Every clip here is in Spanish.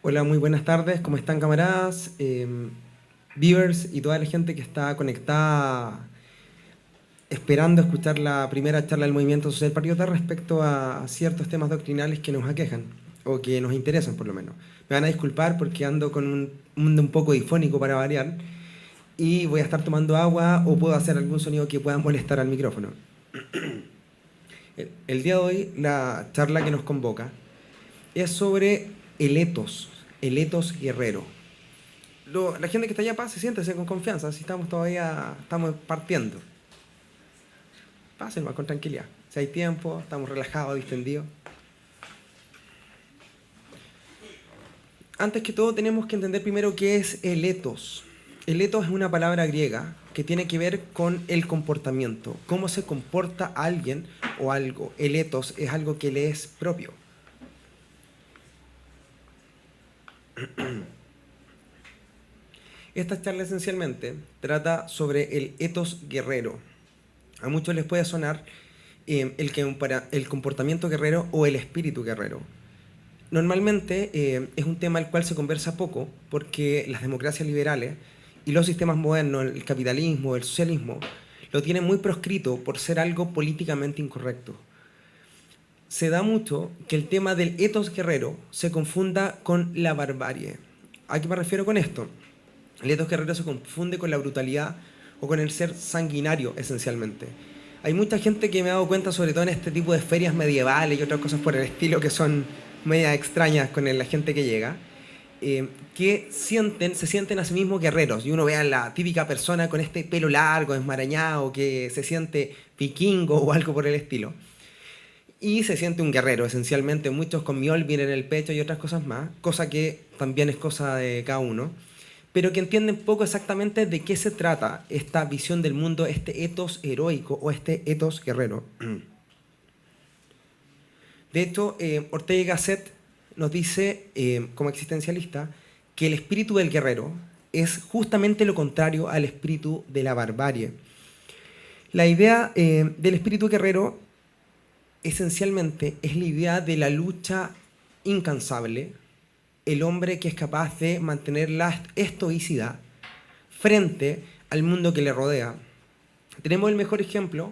Hola, muy buenas tardes, ¿cómo están camaradas? Viewers y toda la gente que está conectada esperando escuchar la primera charla del Movimiento Social Patriota respecto a ciertos temas doctrinales que nos aquejan, o que nos interesan por lo menos. Me van a disculpar porque ando con un mundo un poco difónico para variar, y voy a estar tomando agua o puedo hacer algún sonido que pueda molestar al micrófono. El día de hoy, la charla que nos convoca es sobre el etos guerrero. La gente que está allá, pase, siéntese con confianza, si estamos partiendo. Pasen más con tranquilidad. Si hay tiempo, estamos relajados, distendidos. Antes que todo tenemos que entender primero qué es el etos. El etos es una palabra griega que tiene que ver con el comportamiento, cómo se comporta alguien o algo. El etos es algo que le es propio. Esta charla esencialmente trata sobre el etos guerrero. A muchos les puede sonar el comportamiento guerrero o el espíritu guerrero. Normalmente es un tema al cual se conversa poco porque las democracias liberales y los sistemas modernos, el capitalismo, el socialismo, lo tienen muy proscrito por ser algo políticamente incorrecto. Se da mucho que el tema del etos guerrero se confunda con la barbarie. ¿A qué me refiero con esto? El etos guerrero se confunde con la brutalidad o con el ser sanguinario, esencialmente. Hay mucha gente que me ha dado cuenta, sobre todo en este tipo de ferias medievales y otras cosas por el estilo, que son medias extrañas con la gente que llega, que se sienten a sí mismos guerreros. Y uno ve a la típica persona con este pelo largo, desmarañado, que se siente vikingo o algo por el estilo. Y se siente un guerrero, esencialmente. Muchos con Mjolnir en el pecho y otras cosas más, cosa que también es cosa de cada uno, pero que entienden poco exactamente de qué se trata esta visión del mundo, este etos heroico o este etos guerrero. De hecho, Ortega y Gasset nos dice, como existencialista, que el espíritu del guerrero es justamente lo contrario al espíritu de la barbarie. La idea del espíritu guerrero esencialmente es la idea de la lucha incansable, el hombre que es capaz de mantener la estoicidad frente al mundo que le rodea. Tenemos el mejor ejemplo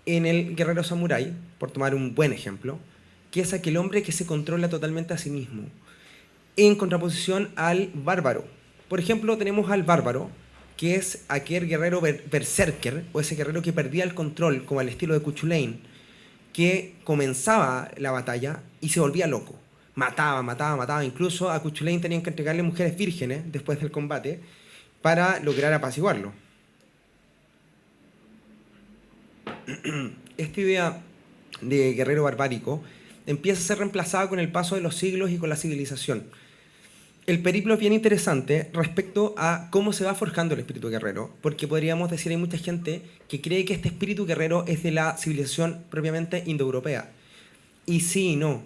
en el guerrero samurái, por tomar un buen ejemplo, que es aquel hombre que se controla totalmente a sí mismo, en contraposición al bárbaro. Por ejemplo, tenemos al bárbaro, que es aquel guerrero berserker, o ese guerrero que perdía el control, como al estilo de Cuchulainn, que comenzaba la batalla y se volvía loco. Mataba. Incluso a Cuchulainn tenían que entregarle mujeres vírgenes después del combate para lograr apaciguarlo. Esta idea de guerrero barbárico empieza a ser reemplazada con el paso de los siglos y con la civilización. El periplo es bien interesante respecto a cómo se va forjando el espíritu guerrero, porque podríamos decir, hay mucha gente que cree que este espíritu guerrero es de la civilización propiamente indoeuropea. Y sí y no,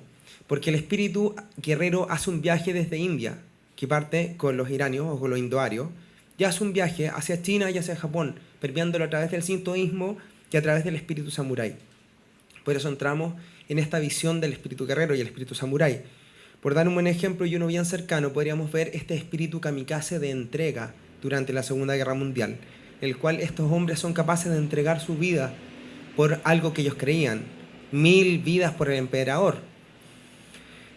porque el espíritu guerrero hace un viaje desde India, que parte con los iranios o con los indoarios, y hace un viaje hacia China y hacia Japón, permeándolo a través del sintoísmo y a través del espíritu samurái. Por eso entramos en esta visión del espíritu guerrero y el espíritu samurái. Por dar un buen ejemplo y uno bien cercano, podríamos ver este espíritu kamikaze de entrega durante la Segunda Guerra Mundial, el cual estos hombres son capaces de entregar su vida por algo que ellos creían, 1000 vidas por el emperador.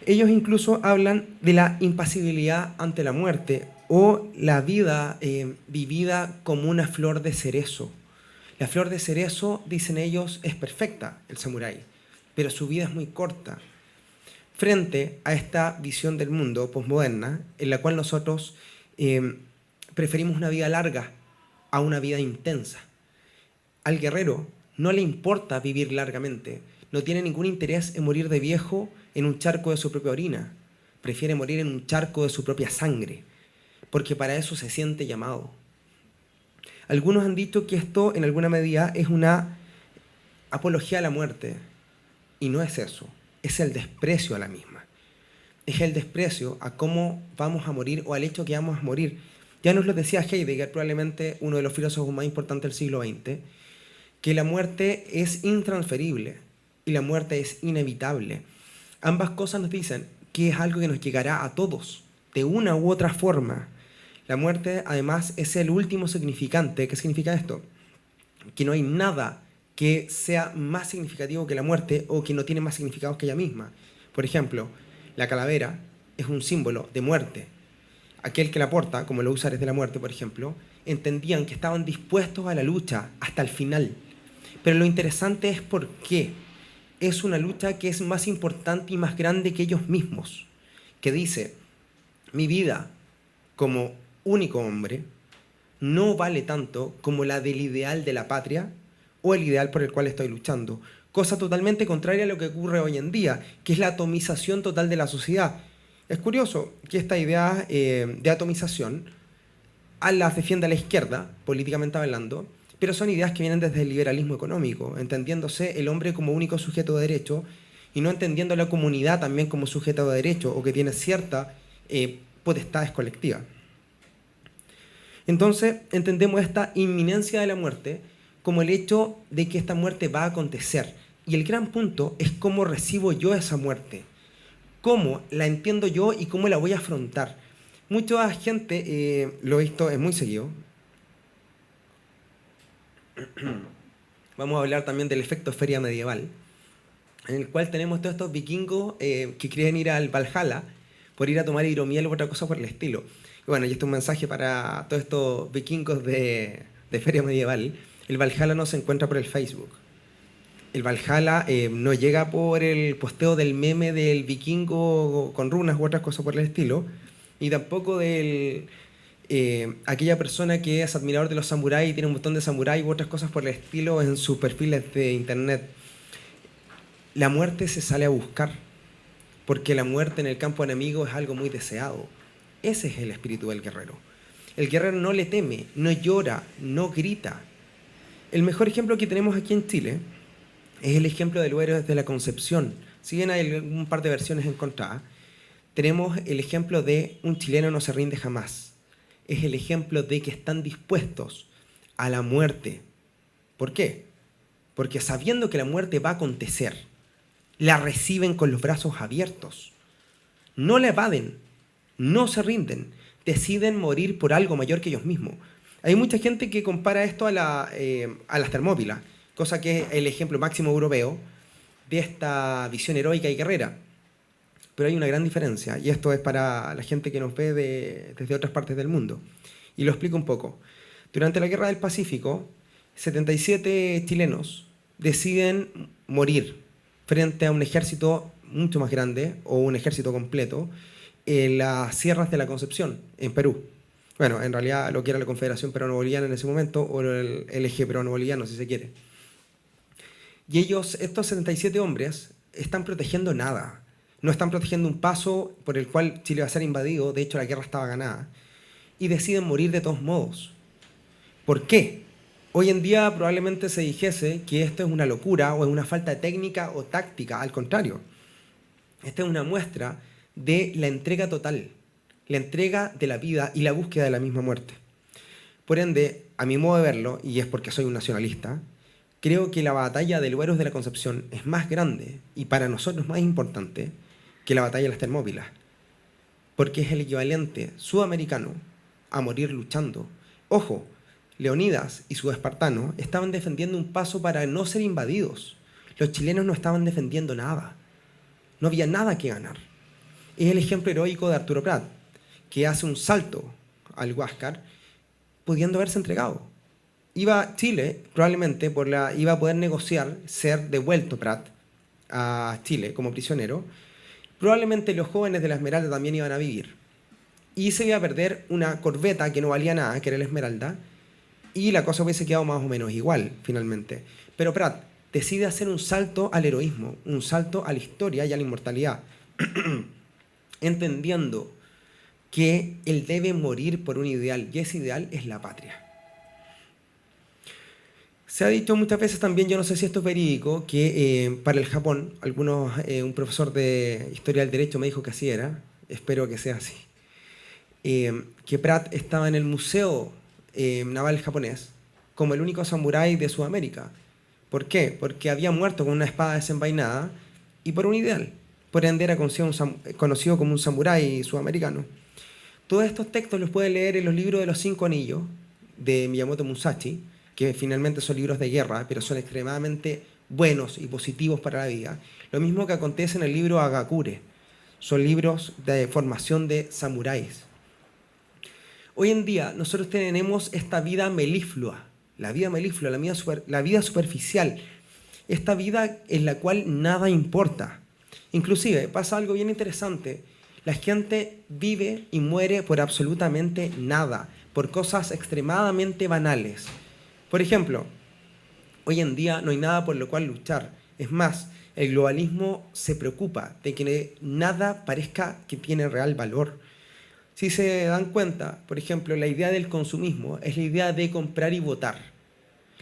Ellos incluso hablan de la impasibilidad ante la muerte o la vida vivida como una flor de cerezo. La flor de cerezo, dicen ellos, es perfecta, el samurái, pero su vida es muy corta. Frente a esta visión del mundo posmoderna, en la cual nosotros preferimos una vida larga a una vida intensa. Al guerrero no le importa vivir largamente, no tiene ningún interés en morir de viejo en un charco de su propia orina, prefiere morir en un charco de su propia sangre, porque para eso se siente llamado. Algunos han dicho que esto, en alguna medida, es una apología a la muerte, y no es eso. Es el desprecio a la misma. Es el desprecio a cómo vamos a morir o al hecho que vamos a morir. Ya nos lo decía Heidegger, probablemente uno de los filósofos más importantes del siglo XX, que la muerte es intransferible y la muerte es inevitable. Ambas cosas nos dicen que es algo que nos llegará a todos. de una u otra forma. La muerte, además, es el último significante. ¿Qué significa esto? Que no hay nada que sea más significativo que la muerte o que no tiene más significados que ella misma. Por ejemplo, la calavera es un símbolo de muerte. Aquel que la porta, como los usares de la muerte, por ejemplo, entendían que estaban dispuestos a la lucha hasta el final. Pero lo interesante es por qué. Es una lucha que es más importante y más grande que ellos mismos, que dice, mi vida como único hombre no vale tanto como la del ideal de la patria o el ideal por el cual estoy luchando. Cosa totalmente contraria a lo que ocurre hoy en día, que es la atomización total de la sociedad. Es curioso que esta idea de atomización las defiende a la izquierda, políticamente hablando, pero son ideas que vienen desde el liberalismo económico, entendiéndose el hombre como único sujeto de derecho y no entendiendo a la comunidad también como sujeto de derecho o que tiene cierta potestades colectivas. Entonces entendemos esta inminencia de la muerte como el hecho de que esta muerte va a acontecer. Y el gran punto es cómo recibo yo esa muerte, cómo la entiendo yo y cómo la voy a afrontar. Mucha gente, lo he visto, es muy seguido. Vamos a hablar también del efecto feria medieval, en el cual tenemos todos estos vikingos que quieren ir al Valhalla por ir a tomar hidromiel u otra cosa por el estilo. Y bueno, y esto es un mensaje para todos estos vikingos de feria medieval. El Valhalla no se encuentra por el Facebook. El Valhalla no llega por el posteo del meme del vikingo con runas u otras cosas por el estilo, y tampoco de aquella persona que es admirador de los samuráis y tiene un montón de samuráis u otras cosas por el estilo en sus perfiles de internet. La muerte se sale a buscar, porque la muerte en el campo enemigo es algo muy deseado. Ese es el espíritu del guerrero. El guerrero no le teme, no llora, no grita. El mejor ejemplo que tenemos aquí en Chile es el ejemplo de los héroes de la Concepción. Si bien hay un par de versiones encontradas, tenemos el ejemplo de un chileno no se rinde jamás. Es el ejemplo de que están dispuestos a la muerte. ¿Por qué? Porque sabiendo que la muerte va a acontecer, la reciben con los brazos abiertos. No la evaden, no se rinden, deciden morir por algo mayor que ellos mismos. Hay mucha gente que compara esto a las Termópilas, cosa que es el ejemplo máximo europeo de esta visión heroica y guerrera. Pero hay una gran diferencia, y esto es para la gente que nos ve desde otras partes del mundo. Y lo explico un poco. Durante la Guerra del Pacífico, 77 chilenos deciden morir frente a un ejército mucho más grande, o un ejército completo, en las sierras de la Concepción, en Perú. Bueno, en realidad lo que era la Confederación Peruano-Boliviana en ese momento, o el eje peruano-boliviano, si se quiere. Y ellos, estos 77 hombres, están protegiendo nada. No están protegiendo un paso por el cual Chile va a ser invadido, de hecho la guerra estaba ganada, y deciden morir de todos modos. ¿Por qué? Hoy en día probablemente se dijese que esto es una locura o es una falta de técnica o táctica, al contrario. Esta es una muestra de la entrega total, la entrega de la vida y la búsqueda de la misma muerte. Por ende, a mi modo de verlo, y es porque soy un nacionalista, creo que la batalla de los héroes de la Concepción es más grande y para nosotros más importante que la batalla de las Termópilas, porque es el equivalente sudamericano a morir luchando. Ojo, Leonidas y sus espartanos estaban defendiendo un paso para no ser invadidos. Los chilenos no estaban defendiendo nada. No había nada que ganar. Es el ejemplo heroico de Arturo Prat, que hace un salto al Huáscar, pudiendo haberse entregado. Chile probablemente iba a poder negociar ser devuelto Prat a Chile como prisionero. Probablemente los jóvenes de la Esmeralda también iban a vivir. Y se iba a perder una corbeta que no valía nada, que era la Esmeralda, y la cosa hubiese quedado más o menos igual, finalmente. Pero Prat decide hacer un salto al heroísmo, un salto a la historia y a la inmortalidad, entendiendo que él debe morir por un ideal, y ese ideal es la patria. Se ha dicho muchas veces también, yo no sé si esto es verídico, que para el Japón, un profesor de Historia del Derecho me dijo que así era, espero que sea así, que Prat estaba en el Museo Naval Japonés como el único samurái de Sudamérica. ¿Por qué? Porque había muerto con una espada desenvainada y por un ideal. Por ende era conocido como un samurái sudamericano. Todos estos textos los pueden leer en los libros de los 5 anillos de Miyamoto Musashi, que finalmente son libros de guerra, pero son extremadamente buenos y positivos para la vida. Lo mismo que acontece en el libro Hagakure. Son libros de formación de samuráis. Hoy en día nosotros tenemos esta vida meliflua, la vida superficial, esta vida en la cual nada importa. Inclusive pasa algo bien interesante. La gente vive y muere por absolutamente nada, por cosas extremadamente banales. Por ejemplo, hoy en día no hay nada por lo cual luchar. Es más, el globalismo se preocupa de que nada parezca que tiene real valor. Si se dan cuenta, por ejemplo, la idea del consumismo es la idea de comprar y votar.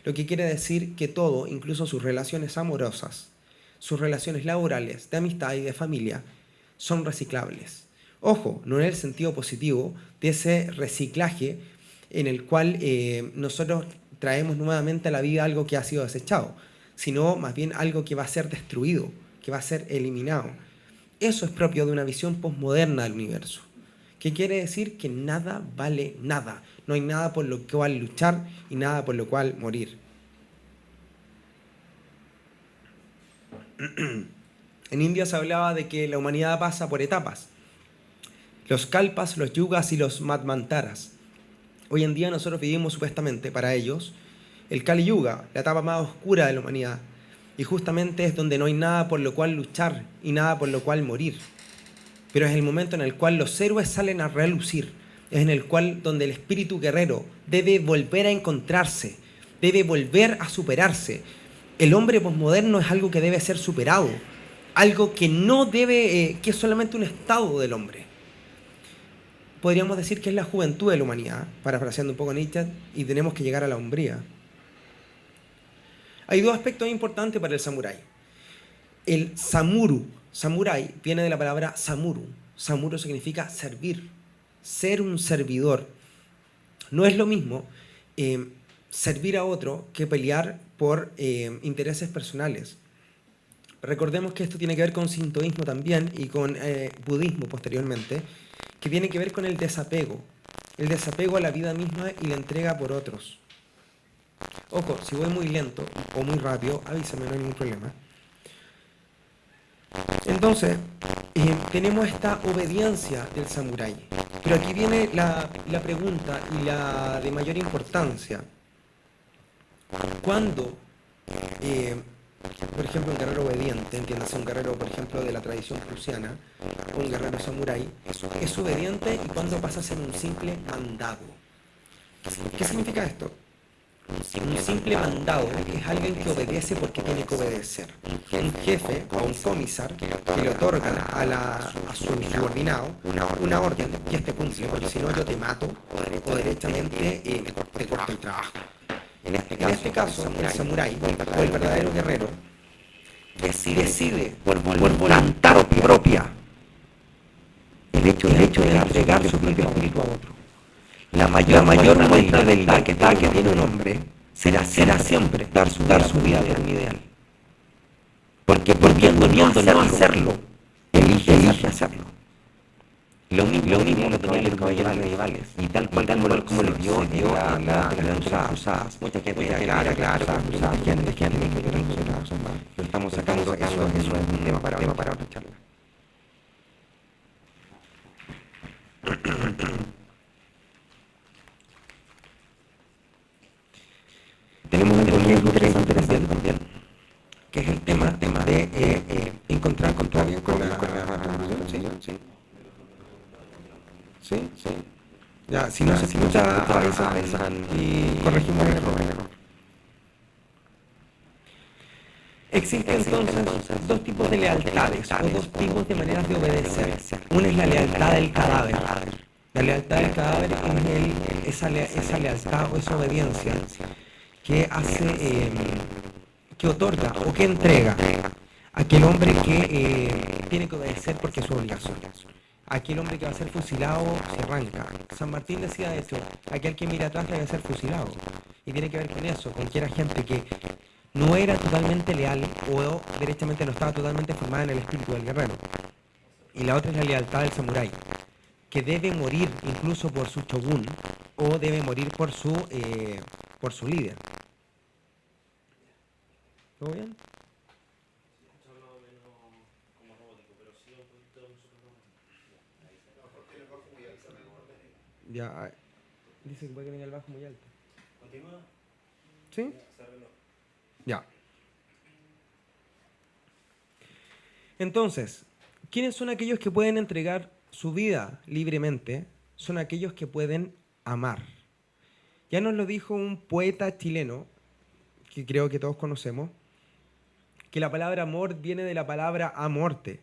Lo que quiere decir que todo, incluso sus relaciones amorosas, sus relaciones laborales, de amistad y de familia, son reciclables. Ojo, no en el sentido positivo de ese reciclaje en el cual nosotros traemos nuevamente a la vida algo que ha sido desechado, sino más bien algo que va a ser destruido, que va a ser eliminado. Eso es propio de una visión posmoderna del universo. ¿Qué quiere decir? Que nada vale nada. No hay nada por lo cual luchar y nada por lo cual morir. En India se hablaba de que la humanidad pasa por etapas. Los kalpas, los yugas y los manvantaras. Hoy en día nosotros vivimos supuestamente para ellos el Kali Yuga, la etapa más oscura de la humanidad. Y justamente es donde no hay nada por lo cual luchar y nada por lo cual morir. Pero es el momento en el cual los héroes salen a relucir. Es en el cual donde el espíritu guerrero debe volver a encontrarse, debe volver a superarse. El hombre posmoderno es algo que debe ser superado, algo que no debe, que es solamente un estado del hombre. Podríamos decir que es la juventud de la humanidad, parafraseando un poco Nietzsche, y tenemos que llegar a la hombría. Hay dos aspectos importantes para el samurái. El samurái viene de la palabra samuru. Samuru significa servir, ser un servidor. No es lo mismo servir a otro que pelear por intereses personales. Recordemos que esto tiene que ver con sintoísmo también y con budismo posteriormente, que tiene que ver con el desapego a la vida misma y la entrega por otros. Ojo, si voy muy lento o muy rápido, avísame, no hay ningún problema. Entonces, tenemos esta obediencia del samurái. Pero aquí viene la pregunta y la de mayor importancia. ¿Cuándo, por ejemplo, un guerrero obediente, entiéndase un guerrero, por ejemplo, de la tradición prusiana, o un guerrero samurái, es obediente y cuándo pasa a ser un simple mandado? ¿Qué significa esto? Un simple mandado es alguien que obedece porque tiene que obedecer. Un jefe o un comisar que le otorga a su subordinado una orden y este cumple, porque si no yo te mato o derechamente te corto el trabajo. En este caso, el samurái o el verdadero guerrero decide por voluntad propia el hecho de entregar su propio espíritu a otro. La mayor muestra de libertad que tiene un hombre será siempre dar su vida por un ideal. Porque volviendo a hacerlo, elige hacerlo. Lo mismo lo tenían los caballeros medievales, y tal como lo vio en las cruzadas. Mucha gente lo estamos sacando, eso es un tema para otra charla. Tenemos un tema interesante también, que es el tema de encontrar bien con la sí. Sí. Ya, si no se escucha, avisan y corregimos el error. Existen entonces dos tipos de lealtades o dos tipos de maneras de obedecer. Una es la lealtad del cadáver. La lealtad del cadáver es esa lealtad o esa obediencia que hace, que otorga o que entrega a aquel hombre que tiene que obedecer porque es su obligación. Aquel hombre que va a ser fusilado se arranca. San Martín decía de hecho, aquel que mira atrás debe ser fusilado. Y tiene que ver con eso, con que era gente que no era totalmente leal o derechamente no estaba totalmente formada en el espíritu del guerrero. Y la otra es la lealtad del samurái. que debe morir incluso por su shogun o debe morir por su líder. ¿Todo bien? Ya, dice que puede que tenga el bajo muy alto. ¿Continúa? ¿Sí? Ya. Entonces, ¿quiénes son aquellos que pueden entregar su vida libremente? Son aquellos que pueden amar. Ya nos lo dijo un poeta chileno, que creo que todos conocemos, que la palabra amor viene de la palabra amorte,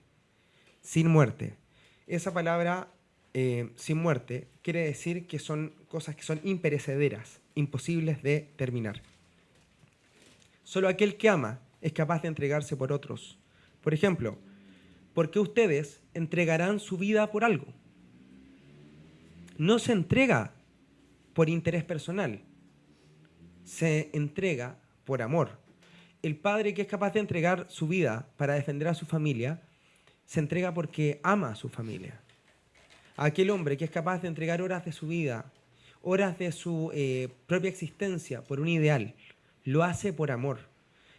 sin muerte. Esa palabra sin muerte quiere decir que son cosas que son imperecederas, imposibles de terminar. Solo aquel que ama es capaz de entregarse por otros. Por ejemplo, ¿por qué ustedes entregarán su vida por algo? No se entrega por interés personal, se entrega por amor. El padre que es capaz de entregar su vida para defender a su familia, se entrega porque ama a su familia. Aquel hombre que es capaz de entregar horas de su vida, horas de su propia existencia por un ideal, lo hace por amor.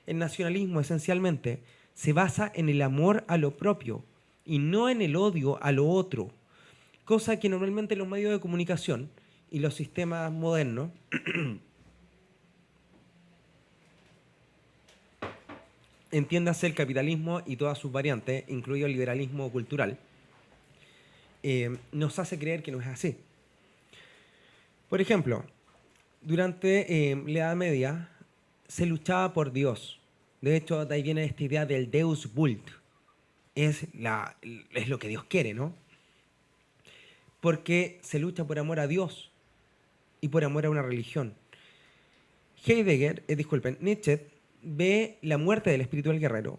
El nacionalismo esencialmente se basa en el amor a lo propio y no en el odio a lo otro, cosa que normalmente los medios de comunicación y los sistemas modernos entiéndase el capitalismo y todas sus variantes, incluido el liberalismo cultural, nos hace creer que no es así. Por ejemplo, durante la Edad Media se luchaba por Dios. De hecho, de ahí viene esta idea del Deus Vult. Es lo que Dios quiere, ¿no? Porque se lucha por amor a Dios y por amor a una religión. Nietzsche ve la muerte del espíritu del guerrero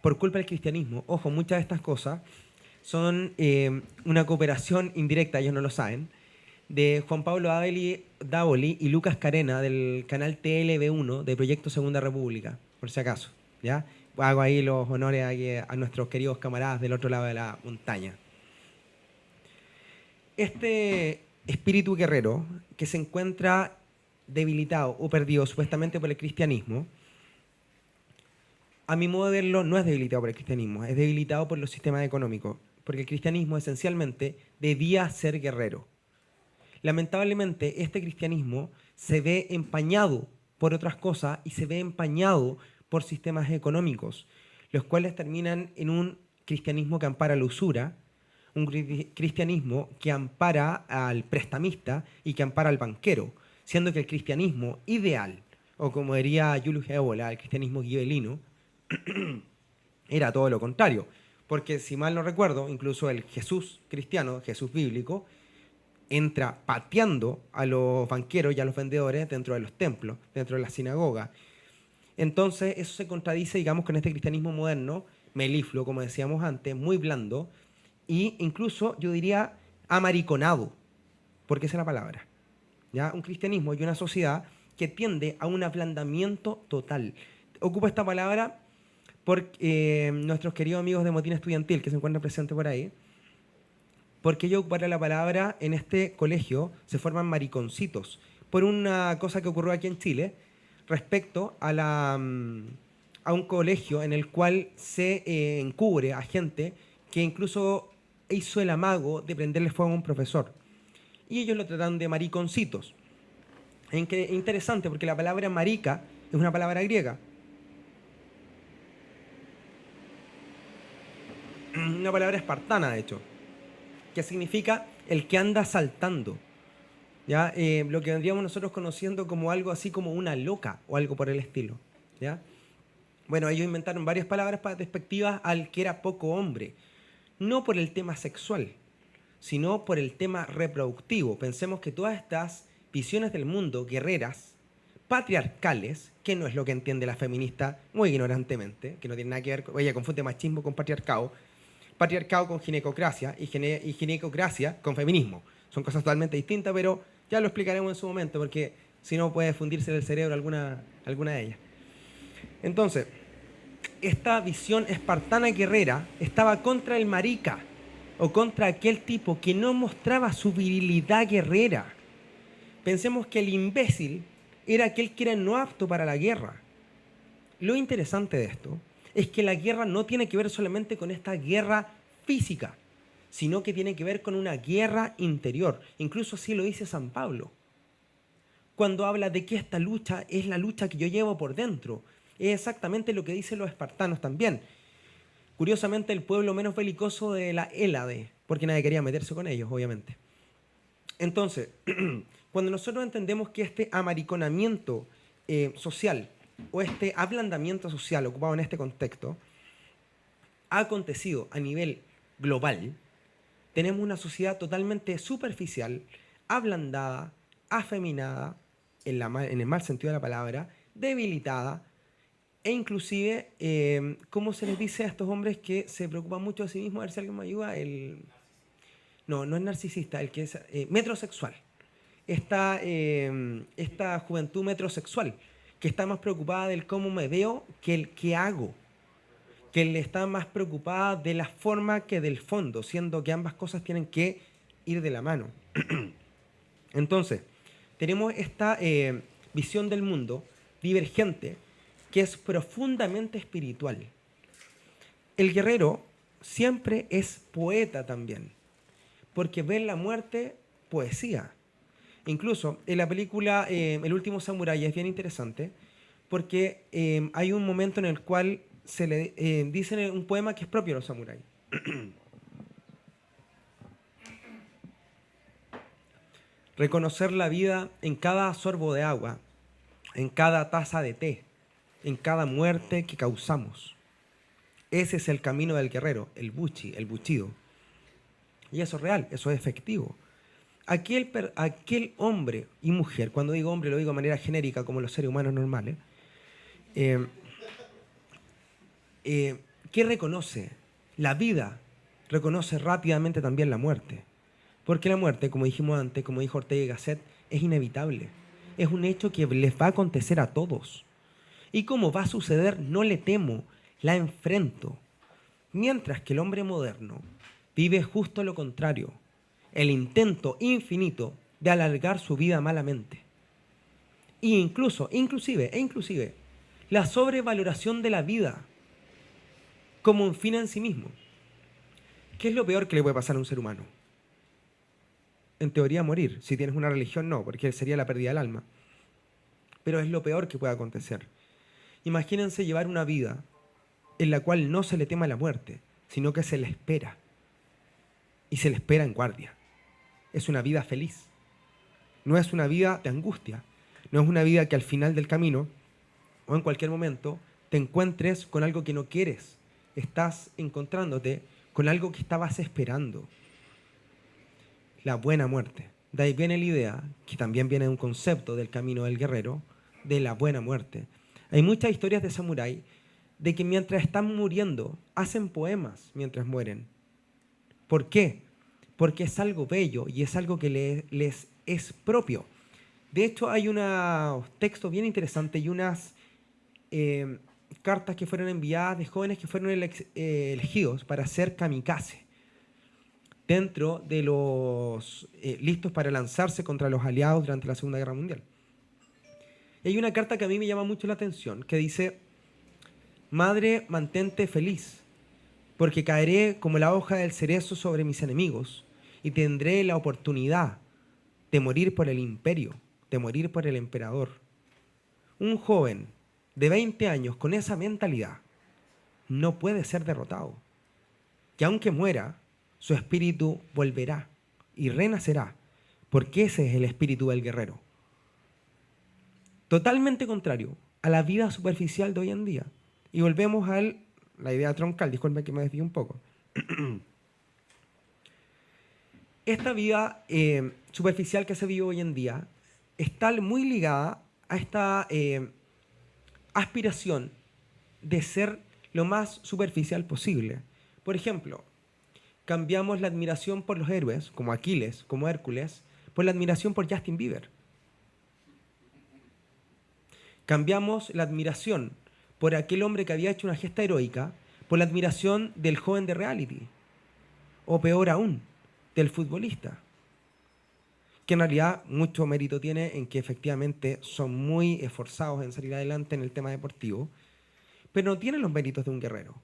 por culpa del cristianismo. Ojo, muchas de estas cosas son una cooperación indirecta, ellos no lo saben, de Juan Pablo Dávoli y Lucas Carena del canal TLB1 de Proyecto Segunda República, por si acaso, ¿ya? Hago ahí los honores a nuestros queridos camaradas del otro lado de la montaña. Este espíritu guerrero que se encuentra debilitado o perdido supuestamente por el cristianismo, a mi modo de verlo, no es debilitado por el cristianismo, es debilitado por los sistemas económicos, porque el cristianismo esencialmente debía ser guerrero. Lamentablemente, este cristianismo se ve empañado por otras cosas y se ve empañado por sistemas económicos, los cuales terminan en un cristianismo que ampara la usura, un cristianismo que ampara al prestamista y que ampara al banquero, siendo que el cristianismo ideal, o como diría Julius Evola, el cristianismo gibelino, era todo lo contrario, porque si mal no recuerdo, incluso el Jesús cristiano, Jesús bíblico, entra pateando a los banqueros y a los vendedores dentro de los templos, dentro de la sinagoga. Entonces eso se contradice, digamos, con este cristianismo moderno, melifluo, como decíamos antes, muy blando, e incluso yo diría amariconado, porque esa es la palabra. ¿Ya? Un cristianismo y una sociedad que tiende a un ablandamiento total. Ocupo esta palabra por nuestros queridos amigos de Motín Estudiantil, que se encuentran presentes por ahí, porque yo ocupara la palabra en este colegio, se forman mariconcitos, por una cosa que ocurrió aquí en Chile, respecto a un colegio en el cual se encubre a gente que incluso hizo el amago de prenderle fuego a un profesor. Y ellos lo tratan de mariconcitos. Es interesante porque la palabra marica es una palabra griega. Una palabra espartana, de hecho, que significa el que anda saltando. ¿Ya? Lo que vendríamos nosotros conociendo como algo así como una loca o algo por el estilo. ¿Ya? Bueno, ellos inventaron varias palabras despectivas al que era poco hombre. No por el tema sexual, sino por el tema reproductivo. Pensemos que todas estas visiones del mundo, guerreras, patriarcales, que no es lo que entiende la feminista muy ignorantemente, que no tiene nada que ver, ella confunde machismo con patriarcado con ginecocracia y ginecocracia con feminismo. Son cosas totalmente distintas, pero ya lo explicaremos en su momento, porque si no puede fundirse en el cerebro alguna de ellas. Entonces, esta visión espartana guerrera estaba contra el marica, o contra aquel tipo que no mostraba su virilidad guerrera. Pensemos que el imbécil era aquel que era no apto para la guerra. Lo interesante de esto es que la guerra no tiene que ver solamente con esta guerra física, sino que tiene que ver con una guerra interior. Incluso así lo dice San Pablo, cuando habla de que esta lucha es la lucha que yo llevo por dentro. Es exactamente lo que dicen los espartanos también. Curiosamente, el pueblo menos belicoso de la Hélade, porque nadie quería meterse con ellos, obviamente. Entonces, cuando nosotros entendemos que este amariconamiento social o este ablandamiento social ocupado en este contexto ha acontecido a nivel global, tenemos una sociedad totalmente superficial, ablandada, afeminada, en el mal sentido de la palabra, debilitada, e inclusive, ¿cómo se les dice a estos hombres que se preocupan mucho de sí mismos? A ver si alguien me ayuda. No, no es narcisista, el que es metrosexual. Esta juventud metrosexual, que está más preocupada del cómo me veo que el qué hago, que le está más preocupada de la forma que del fondo, siendo que ambas cosas tienen que ir de la mano. Entonces, tenemos esta visión del mundo divergente que es profundamente espiritual. El guerrero siempre es poeta también, porque ve en la muerte poesía. Incluso en la película El último samurái es bien interesante, porque hay un momento en el cual se le dicen un poema que es propio de los samuráis. Reconocer la vida en cada sorbo de agua, en cada taza de té, en cada muerte que causamos. Ese es el camino del guerrero, el buchi, el buchido. Y eso es real, eso es efectivo. Aquel hombre y mujer, cuando digo hombre lo digo de manera genérica como los seres humanos normales, que reconoce la vida, reconoce rápidamente también la muerte. Porque la muerte, como dijimos antes, como dijo Ortega y Gasset, es inevitable. Es un hecho que les va a acontecer a todos. Y como va a suceder, no le temo, la enfrento. Mientras que el hombre moderno vive justo lo contrario, el intento infinito de alargar su vida malamente. E inclusive, la sobrevaloración de la vida como un fin en sí mismo. ¿Qué es lo peor que le puede pasar a un ser humano? En teoría morir. Si tienes una religión, no, porque sería la pérdida del alma. Pero es lo peor que puede acontecer. Imagínense llevar una vida en la cual no se le tema la muerte, sino que se le espera. Y se le espera en guardia. Es una vida feliz. No es una vida de angustia. No es una vida que al final del camino o en cualquier momento te encuentres con algo que no quieres. Estás encontrándote con algo que estabas esperando. La buena muerte. De ahí viene la idea, que también viene de un concepto del camino del guerrero, de la buena muerte. Hay muchas historias de samurái de que mientras están muriendo, hacen poemas mientras mueren. ¿Por qué? Porque es algo bello y es algo que les es propio. De hecho, hay un texto bien interesante y unas cartas que fueron enviadas de jóvenes que fueron elegidos para ser kamikaze, dentro de los listos para lanzarse contra los aliados durante la Segunda Guerra Mundial. Y hay una carta que a mí me llama mucho la atención, que dice: Madre, mantente feliz, porque caeré como la hoja del cerezo sobre mis enemigos y tendré la oportunidad de morir por el imperio, de morir por el emperador. Un joven de 20 años con esa mentalidad no puede ser derrotado. Que aunque muera, su espíritu volverá y renacerá, porque ese es el espíritu del guerrero. Totalmente contrario a la vida superficial de hoy en día. Y volvemos a la idea troncal, disculpen que me desvíe un poco. Esta vida superficial que se vive hoy en día está muy ligada a esta aspiración de ser lo más superficial posible. Por ejemplo, cambiamos la admiración por los héroes, como Aquiles, como Hércules, por la admiración por Justin Bieber. Cambiamos la admiración por aquel hombre que había hecho una gesta heroica por la admiración del joven de reality. o peor aún, del futbolista, que en realidad mucho mérito tiene en que efectivamente son muy esforzados en salir adelante en el tema deportivo, pero no tienen los méritos de un guerrero.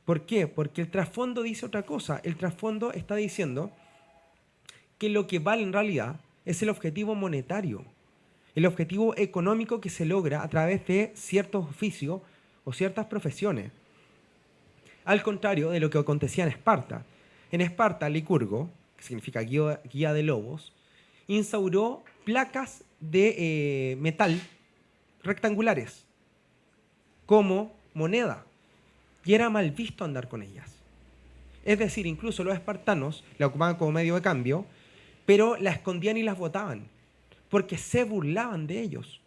¿Por qué? Porque el trasfondo dice otra cosa. El trasfondo está diciendo que lo que vale en realidad es el objetivo monetario, el objetivo económico que se logra a través de ciertos oficios o ciertas profesiones. Al contrario de lo que acontecía en Esparta. En Esparta, Licurgo, que significa guía de lobos, instauró placas de metal rectangulares como moneda, y era mal visto andar con ellas. Es decir, incluso los espartanos la ocupaban como medio de cambio, pero la escondían y las botaban, porque se burlaban de ellos.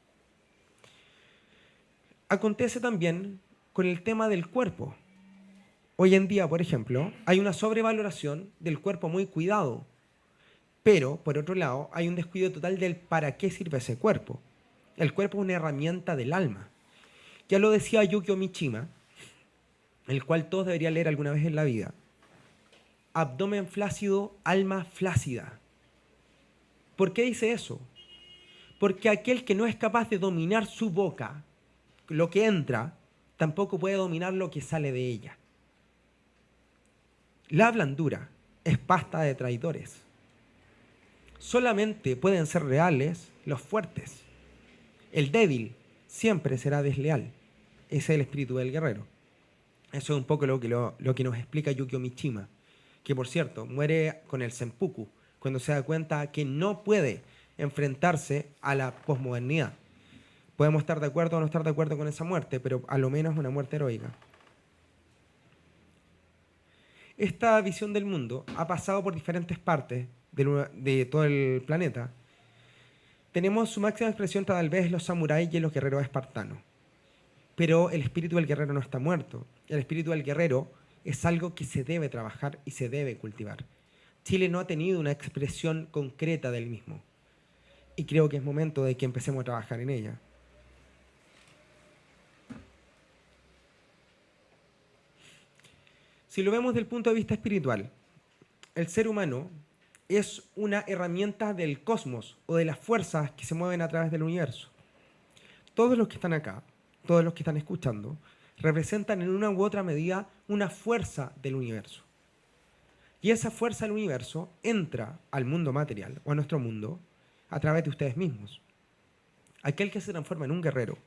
Acontece también con el tema del cuerpo. Hoy en día, por ejemplo, hay una sobrevaloración del cuerpo muy cuidado, pero, por otro lado, hay un descuido total del para qué sirve ese cuerpo. El cuerpo es una herramienta del alma. Ya lo decía Yukio Mishima, el cual todos deberían leer alguna vez en la vida. Abdomen flácido, alma flácida. ¿Por qué dice eso? Porque aquel que no es capaz de dominar su boca, lo que entra, tampoco puede dominar lo que sale de ella. La blandura es pasta de traidores. Solamente pueden ser reales los fuertes. El débil siempre será desleal. Ese es el espíritu del guerrero. Eso es un poco lo que nos explica Yukio Mishima, que por cierto muere con el senpuku, cuando se da cuenta que no puede enfrentarse a la posmodernidad. Podemos estar de acuerdo o no estar de acuerdo con esa muerte, pero a lo menos es una muerte heroica. Esta visión del mundo ha pasado por diferentes partes de todo el planeta. Tenemos su máxima expresión tal vez en los samuráis y en los guerreros espartanos. Pero el espíritu del guerrero no está muerto. El espíritu del guerrero es algo que se debe trabajar y se debe cultivar. Chile no ha tenido una expresión concreta del mismo. Y creo que es momento de que empecemos a trabajar en ella. Si lo vemos desde el punto de vista espiritual, el ser humano es una herramienta del cosmos o de las fuerzas que se mueven a través del universo. Todos los que están acá, todos los que están escuchando, representan en una u otra medida una fuerza del universo. Y esa fuerza del universo entra al mundo material o a nuestro mundo a través de ustedes mismos. Aquel que se transforma en un guerrero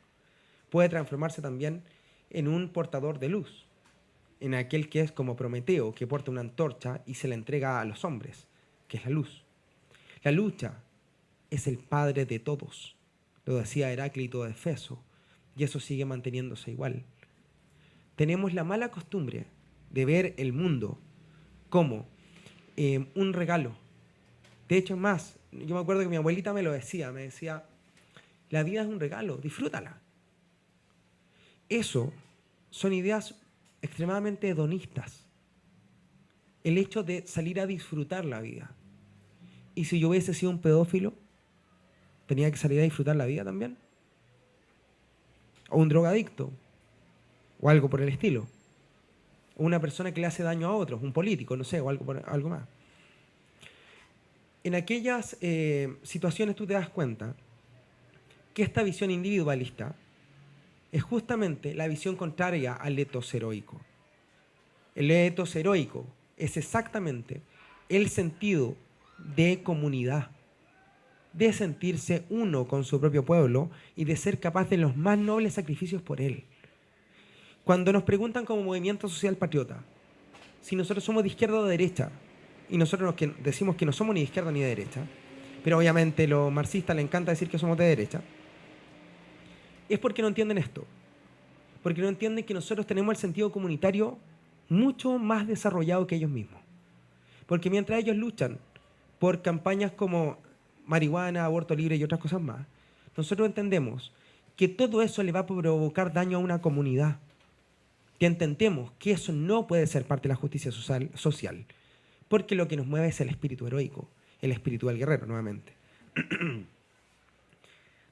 puede transformarse también en un portador de luz, en aquel que es como Prometeo, que porta una antorcha y se la entrega a los hombres, que es la luz. La lucha es el padre de todos, lo decía Heráclito de Éfeso, y eso sigue manteniéndose igual. Tenemos la mala costumbre de ver el mundo como un regalo. De hecho, es más, yo me acuerdo que mi abuelita me decía, la vida es un regalo, disfrútala. Eso son ideas extremadamente hedonistas. El hecho de salir a disfrutar la vida. ¿Y si yo hubiese sido un pedófilo, tenía que salir a disfrutar la vida también? ¿O un drogadicto? ¿O algo por el estilo? ¿O una persona que le hace daño a otros? ¿Un político? No sé, o algo más. En aquellas situaciones tú te das cuenta que esta visión individualista es justamente la visión contraria al etos heroico. El etos heroico es exactamente el sentido de comunidad, de sentirse uno con su propio pueblo y de ser capaz de los más nobles sacrificios por él. Cuando nos preguntan como movimiento social patriota si nosotros somos de izquierda o de derecha, y nosotros decimos que no somos ni de izquierda ni de derecha, pero obviamente a los marxistas les encanta decir que somos de derecha, es porque no entienden esto. Porque no entienden que nosotros tenemos el sentido comunitario mucho más desarrollado que ellos mismos. Porque mientras ellos luchan por campañas como marihuana, aborto libre y otras cosas más, nosotros entendemos que todo eso le va a provocar daño a una comunidad. Que entendemos que eso no puede ser parte de la justicia social, porque lo que nos mueve es el espíritu heroico, el espíritu del guerrero, nuevamente.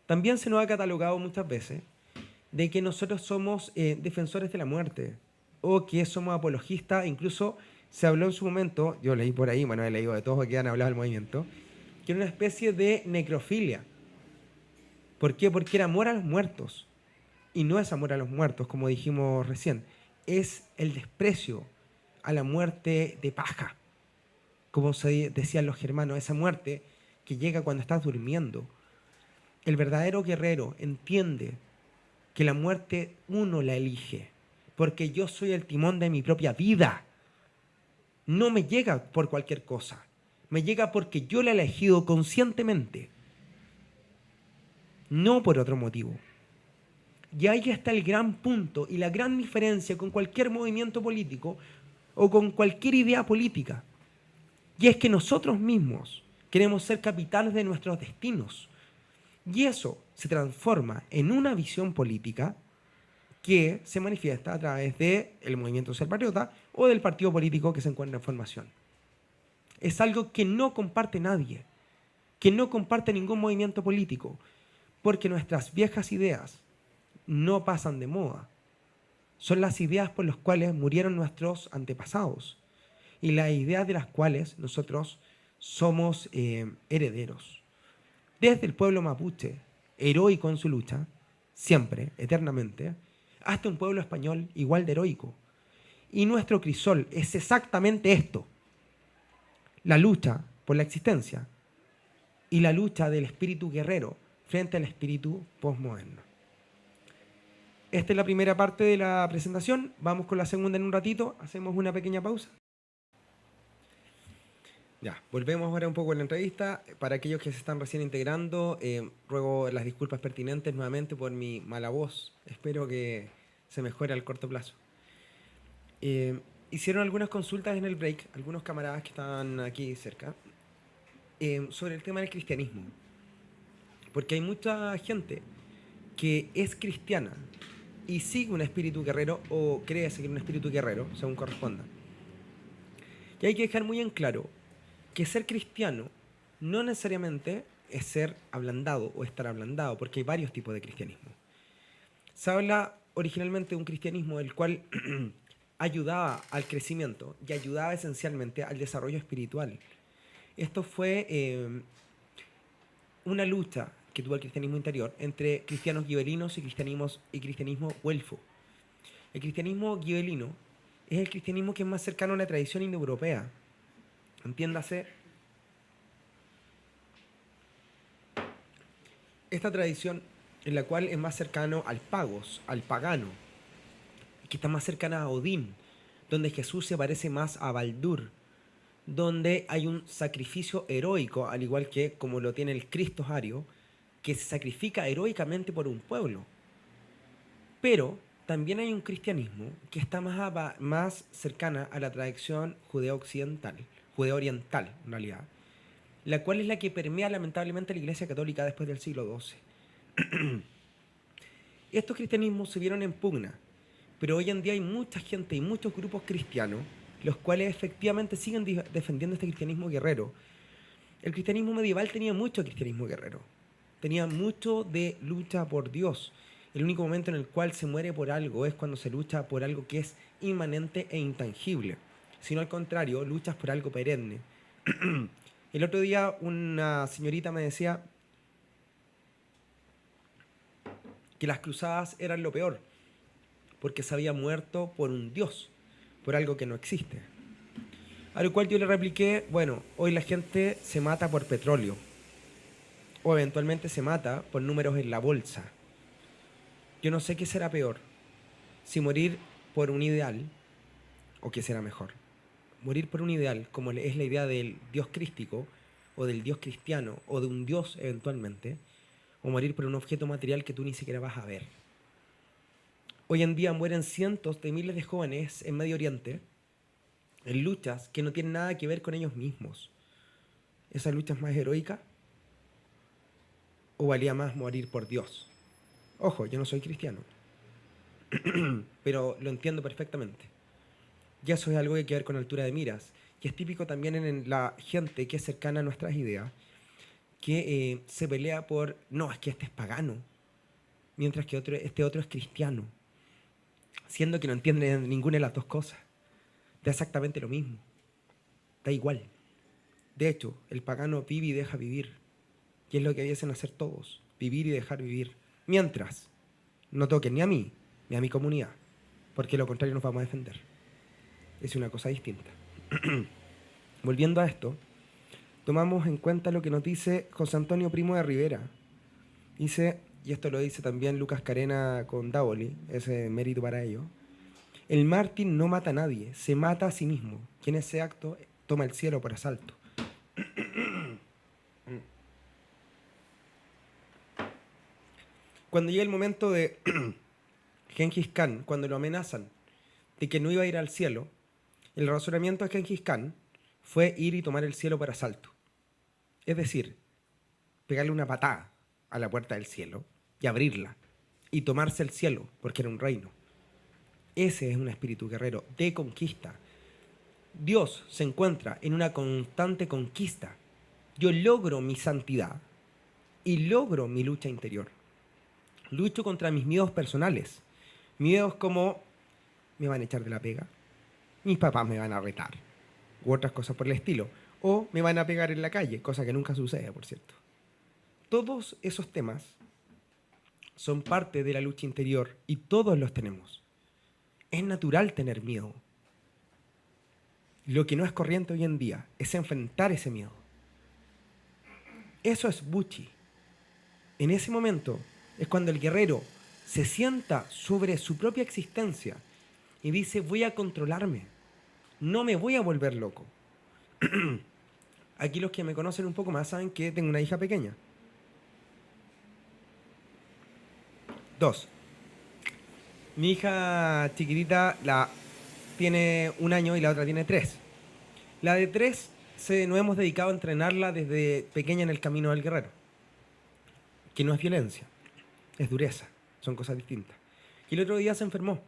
También se nos ha catalogado muchas veces de que nosotros somos defensores de la muerte o que somos apologistas incluso Se habló en su momento, yo leí por ahí, bueno, he leído de todos que han hablado del movimiento, que era una especie de necrofilia. ¿Por qué? Porque era amor a los muertos. Y no es amor a los muertos, como dijimos recién. Es el desprecio a la muerte de paja, como se decían los germanos, esa muerte que llega cuando estás durmiendo. El verdadero guerrero entiende que la muerte uno la elige, porque yo soy el timón de mi propia vida. No me llega por cualquier cosa, me llega porque yo la he elegido conscientemente, no por otro motivo. Y ahí está el gran punto y la gran diferencia con cualquier movimiento político o con cualquier idea política. Y es que nosotros mismos queremos ser capitanes de nuestros destinos. Y eso se transforma en una visión política que se manifiesta a través del movimiento Ser Patriota o del partido político que se encuentra en formación. Es algo que no comparte nadie, que no comparte ningún movimiento político, porque nuestras viejas ideas no pasan de moda. Son las ideas por las cuales murieron nuestros antepasados y las ideas de las cuales nosotros somos herederos. Desde el pueblo mapuche, heroico en su lucha, siempre, eternamente, hasta un pueblo español igual de heroico. Y nuestro crisol es exactamente esto: la lucha por la existencia y la lucha del espíritu guerrero frente al espíritu postmoderno. Esta es la primera parte de la presentación. Vamos con la segunda en un ratito. Hacemos una pequeña pausa. Ya, volvemos ahora un poco a la entrevista. Para aquellos que se están recién integrando, ruego las disculpas pertinentes nuevamente por mi mala voz. Espero que se mejore al corto plazo. Hicieron algunas consultas en el break, algunos camaradas que estaban aquí cerca, sobre el tema del cristianismo. Porque hay mucha gente que es cristiana y sigue un espíritu guerrero o cree seguir un espíritu guerrero, según corresponda. Y hay que dejar muy en claro que ser cristiano no necesariamente es ser ablandado o estar ablandado, porque hay varios tipos de cristianismo. Se habla originalmente de un cristianismo el cual ayudaba al crecimiento y ayudaba esencialmente al desarrollo espiritual. Esto fue una lucha que tuvo el cristianismo interior entre cristianos gibelinos y cristianismo güelfo. El cristianismo gibelino es el cristianismo que es más cercano a la tradición indoeuropea. Entiéndase, esta tradición en la cual es más cercano al pagos, al pagano, que está más cercana a Odín, donde Jesús se parece más a Baldur, donde hay un sacrificio heroico, al igual que como lo tiene el Cristo ario, que se sacrifica heroicamente por un pueblo. Pero también hay un cristianismo que está más cercana a la tradición judeo-oriental, en realidad, la cual es la que permea lamentablemente la Iglesia Católica después del siglo XII. Estos cristianismos se vieron en pugna, pero hoy en día hay mucha gente y muchos grupos cristianos los cuales efectivamente siguen defendiendo este cristianismo guerrero. El cristianismo medieval tenía mucho cristianismo guerrero, tenía mucho de lucha por Dios. El único momento en el cual se muere por algo es cuando se lucha por algo que es inmanente e intangible, sino al contrario, luchas por algo perenne. El otro día una señorita me decía que las cruzadas eran lo peor, porque se había muerto por un Dios, por algo que no existe. A lo cual yo le repliqué, bueno, hoy la gente se mata por petróleo, o eventualmente se mata por números en la bolsa. Yo no sé qué será peor, si morir por un ideal, o qué será mejor. Morir por un ideal, como es la idea del Dios crístico, o del Dios cristiano, o de un Dios eventualmente, o morir por un objeto material que tú ni siquiera vas a ver. Hoy en día mueren cientos de miles de jóvenes en Medio Oriente en luchas que no tienen nada que ver con ellos mismos. ¿Esa lucha es más heroica? ¿O valía más morir por Dios? Ojo, yo no soy cristiano, pero lo entiendo perfectamente. Y eso es algo que hay que ver con altura de miras. Y es típico también en la gente que es cercana a nuestras ideas, que se pelea por, no, es que este es pagano, mientras que este otro es cristiano, siendo que no entiende ninguna de las dos cosas. Da exactamente lo mismo. da igual. De hecho, el pagano vive y deja vivir. Y es lo que debiesen hacer todos, vivir y dejar vivir. Mientras no toquen ni a mí, ni a mi comunidad, porque lo contrario nos vamos a defender. Es una cosa distinta. Volviendo a esto, tomamos en cuenta lo que nos dice José Antonio Primo de Rivera. Dice, y esto lo dice también Lucas Carena con Davoli, ese mérito para ello, el mártir no mata a nadie, se mata a sí mismo, quien en ese acto toma el cielo por asalto. Cuando llega el momento de Gengis Khan, cuando lo amenazan de que no iba a ir al cielo, el razonamiento de Gengis Khan fue ir y tomar el cielo por asalto. Es decir, pegarle una patada a la puerta del cielo y abrirla y tomarse el cielo, porque era un reino. Ese es un espíritu guerrero de conquista. Dios se encuentra en una constante conquista. Yo logro mi santidad y logro mi lucha interior. Lucho contra mis miedos personales. Miedos como me van a echar de la pega, mis papás me van a retar, u otras cosas por el estilo. O me van a pegar en la calle, cosa que nunca sucede, por cierto. Todos esos temas son parte de la lucha interior y todos los tenemos. Es natural tener miedo. Lo que no es corriente hoy en día es enfrentar ese miedo. Eso es Buchi. En ese momento es cuando el guerrero se sienta sobre su propia existencia y dice, voy a controlarme, no me voy a volver loco. Aquí los que me conocen un poco más saben que tengo una hija pequeña. 2. Mi hija chiquitita tiene 1 año y la otra tiene 3. La de 3 nos hemos dedicado a entrenarla desde pequeña en el camino del guerrero, que no es violencia, es dureza, son cosas distintas. Y el otro día se enfermó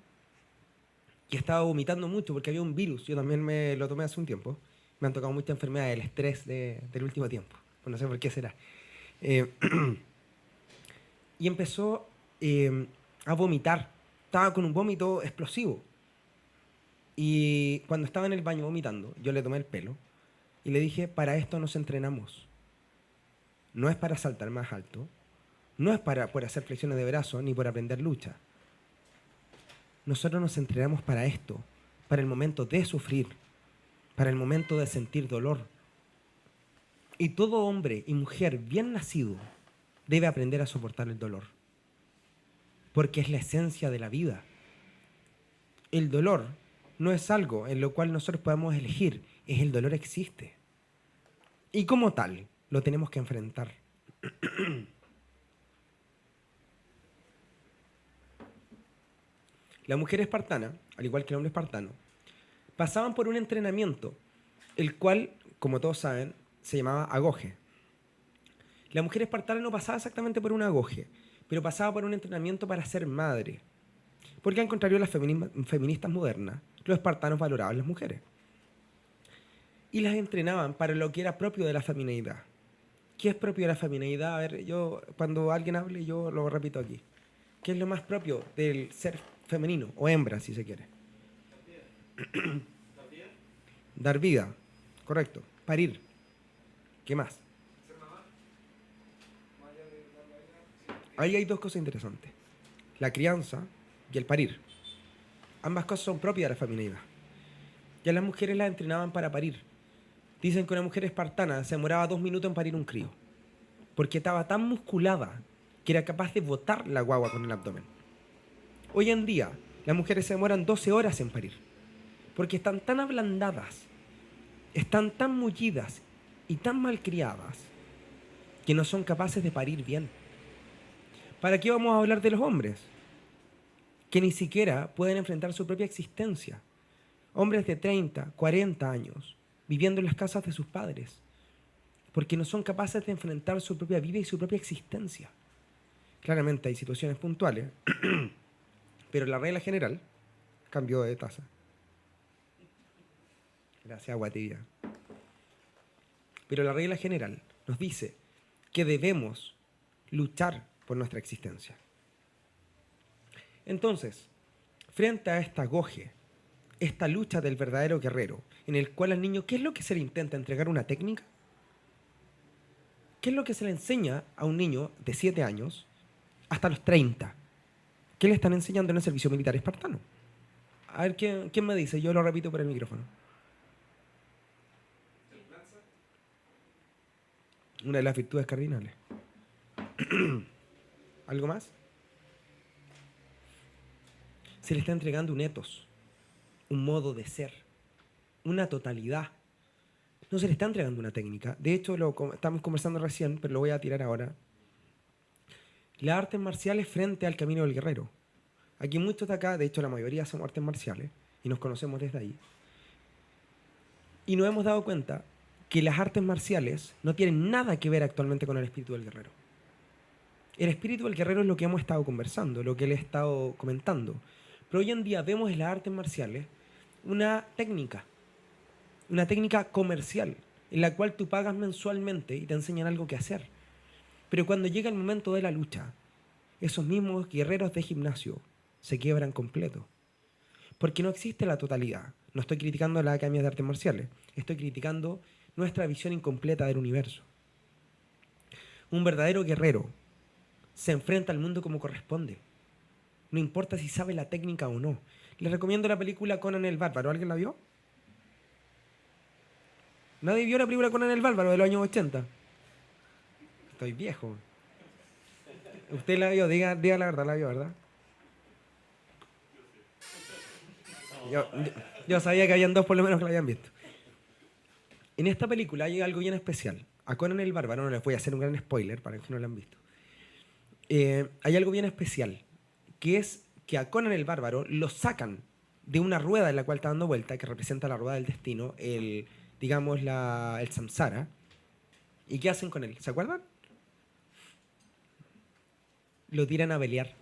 y estaba vomitando mucho porque había un virus. Yo también me lo tomé hace un tiempo. Me han tocado muchas enfermedades, el estrés del último tiempo. Pues no sé por qué será. Y empezó a vomitar. Estaba con un vómito explosivo. Y cuando estaba en el baño vomitando, yo le tomé el pelo y le dije, para esto nos entrenamos. No es para saltar más alto, no es por hacer flexiones de brazo, ni por aprender lucha. Nosotros nos entrenamos para esto, para el momento de sufrir, para el momento de sentir dolor. Y todo hombre y mujer bien nacido debe aprender a soportar el dolor, porque es la esencia de la vida. El dolor no es algo en lo cual nosotros podamos elegir, el dolor existe. Y como tal, lo tenemos que enfrentar. La mujer espartana, al igual que el hombre espartano, pasaban por un entrenamiento, el cual, como todos saben, se llamaba agoge. La mujer espartana no pasaba exactamente por un agoge, pero pasaba por un entrenamiento para ser madre. Porque al contrario de las feministas modernas, los espartanos valoraban a las mujeres. Y las entrenaban para lo que era propio de la femineidad. ¿Qué es propio de la femineidad? A ver, yo cuando alguien hable, yo lo repito aquí. ¿Qué es lo más propio del ser femenino o hembra, si se quiere? Dar vida, correcto. Parir. ¿Qué más? Ahí hay 2 cosas interesantes. La crianza y el parir. Ambas cosas son propias de la femineidad. Ya las mujeres las entrenaban para parir. Dicen que una mujer espartana se demoraba 2 minutos en parir un crío, porque estaba tan musculada que era capaz de botar la guagua con el abdomen. Hoy en día, las mujeres se demoran 12 horas en parir, porque están tan ablandadas, están tan mullidas y tan malcriadas que no son capaces de parir bien. ¿Para qué vamos a hablar de los hombres? Que ni siquiera pueden enfrentar su propia existencia. Hombres de 30, 40 años, viviendo en las casas de sus padres, porque no son capaces de enfrentar su propia vida y su propia existencia. Claramente hay situaciones puntuales, pero la regla general cambió de taza. Gracias, agua tibia. Pero la regla general nos dice que debemos luchar por nuestra existencia. Entonces, frente a esta goje, esta lucha del verdadero guerrero, en el cual al niño, ¿qué es lo que se le intenta entregar? ¿Una técnica? ¿Qué es lo que se le enseña a un niño de 7 años hasta los 30? ¿Qué le están enseñando en el servicio militar espartano? A ver, ¿quién me dice? Yo lo repito por el micrófono. Una de las virtudes cardinales. ¿Algo más? Se le está entregando un ethos, un modo de ser, una totalidad. No se le está entregando una técnica. De hecho, estamos conversando recién, pero lo voy a tirar ahora. Las artes marciales frente al camino del guerrero. Aquí muchos de acá, de hecho la mayoría somos artes marciales, y nos conocemos desde ahí. Y nos hemos dado cuenta que las artes marciales no tienen nada que ver actualmente con el espíritu del guerrero. El espíritu del guerrero es lo que hemos estado conversando, lo que le he estado comentando. Pero hoy en día vemos en las artes marciales una técnica comercial, en la cual tú pagas mensualmente y te enseñan algo que hacer. Pero cuando llega el momento de la lucha, esos mismos guerreros de gimnasio se quiebran completo. Porque no existe la totalidad. No estoy criticando las academias de artes marciales, estoy criticando nuestra visión incompleta del universo. Un verdadero guerrero se enfrenta al mundo como corresponde. No importa si sabe la técnica o no. Les recomiendo la película Conan el Bárbaro. ¿Alguien la vio? ¿Nadie vio la película Conan el Bárbaro de los años 80? Estoy viejo. Usted la vio, diga la verdad, la vio, ¿verdad? Yo, yo sabía que habían dos por lo menos que la habían visto. En esta película hay algo bien especial. A Conan el Bárbaro, no les voy a hacer un gran spoiler para los que no la han visto. Hay algo bien especial, que es que a Conan el Bárbaro lo sacan de una rueda en la cual está dando vuelta, que representa la rueda del destino, el samsara. ¿Y qué hacen con él? ¿Se acuerdan? Lo tiran a pelear.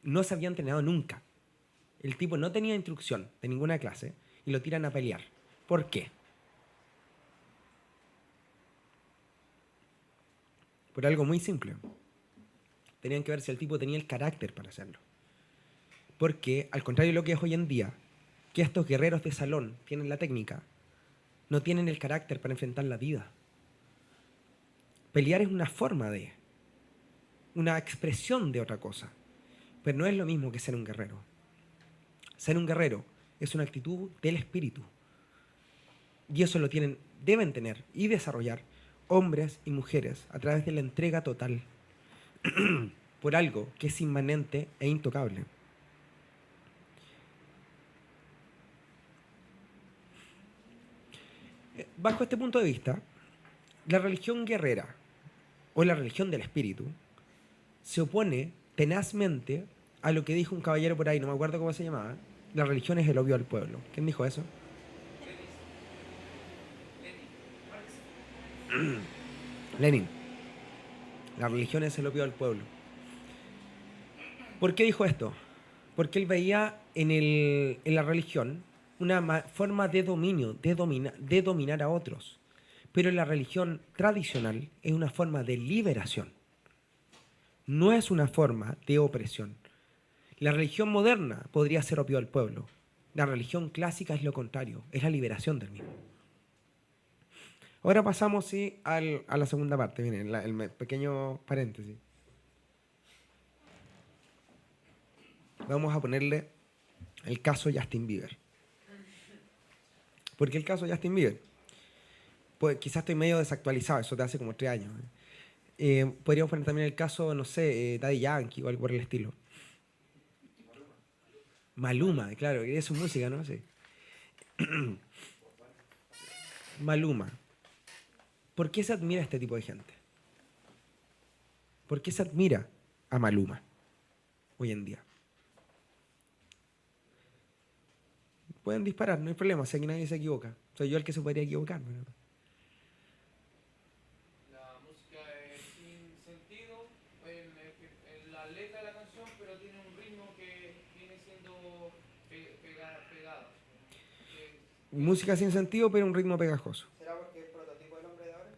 No se había entrenado nunca. El tipo no tenía instrucción de ninguna clase y lo tiran a pelear. ¿Por qué? Por algo muy simple. Tenían que ver si el tipo tenía el carácter para hacerlo. Porque, al contrario de lo que es hoy en día, que estos guerreros de salón tienen la técnica, no tienen el carácter para enfrentar la vida. Pelear es una forma una expresión de otra cosa, pero no es lo mismo que ser un guerrero. Ser un guerrero es una actitud del espíritu. Y eso deben tener y desarrollar hombres y mujeres a través de la entrega total por algo que es inmanente e intocable. Bajo este punto de vista, la religión guerrera o la religión del espíritu se opone tenazmente a lo que dijo un caballero por ahí, no me acuerdo cómo se llamaba. La religión es el obvio del pueblo. ¿Quién dijo eso? Lenin. La religión es el opio del pueblo. ¿Por qué dijo esto? Porque él veía en la religión una forma de dominio, de dominar a otros. Pero la religión tradicional es una forma de liberación. No es una forma de opresión. La religión moderna podría ser opio del pueblo. La religión clásica es lo contrario, es la liberación del mismo. Ahora pasamos sí, a la segunda parte, miren, el pequeño paréntesis. Vamos a ponerle el caso Justin Bieber. ¿Por qué el caso Justin Bieber? Pues quizás estoy medio desactualizado, eso de hace como 3 años. Podríamos poner también el caso, no sé, Daddy Yankee o algo por el estilo. Maluma, claro, es su música, ¿no? Sí. Maluma. ¿Por qué se admira a este tipo de gente? ¿Por qué se admira a Maluma hoy en día? Pueden disparar, no hay problema, si aquí nadie se equivoca. Soy yo el que se podría equivocar. Pero... La música es sin sentido en la letra de la canción, pero tiene un ritmo que viene siendo pegado. Música sin sentido, pero un ritmo pegajoso. ¿Será porque es prototipo del hombre de ahora?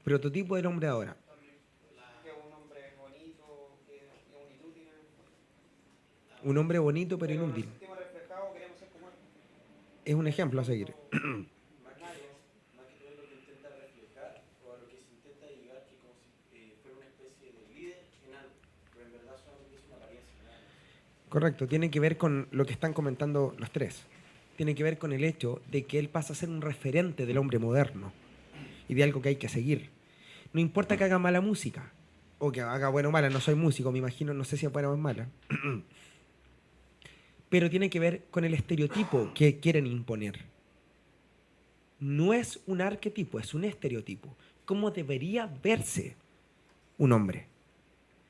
Prototipo del hombre de ahora. También. Que es un hombre bonito, que es un inútil. Un hombre bonito pero Pero nos inútil. sentimos reflejados, queremos ser como él. es un ejemplo a seguir. Más que todo es lo que intenta reflejar o a lo que se intenta llegar, que como si fuera una especie de líder en algo, pero en verdad solamente es una apariencia. Nada más. Correcto, tiene que ver con lo que están comentando los tres. Tiene que ver con el hecho de que él pasa a ser un referente del hombre moderno y de algo que hay que seguir. No importa que haga mala música o que haga buena o mala, no soy músico, me imagino, no sé si es buena o es mala. Pero tiene que ver con el estereotipo que quieren imponer. No es un arquetipo, es un estereotipo. ¿Cómo debería verse un hombre?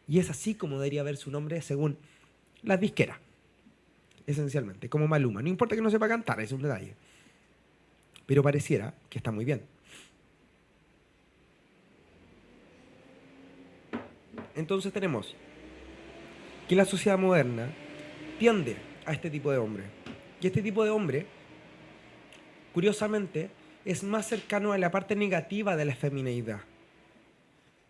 Y es así como debería verse un hombre según las disqueras, esencialmente, como Maluma. No importa que no sepa cantar, es un detalle. Pero pareciera que está muy bien. Entonces tenemos que la sociedad moderna tiende a este tipo de hombre. Y este tipo de hombre, curiosamente, es más cercano a la parte negativa de la femineidad.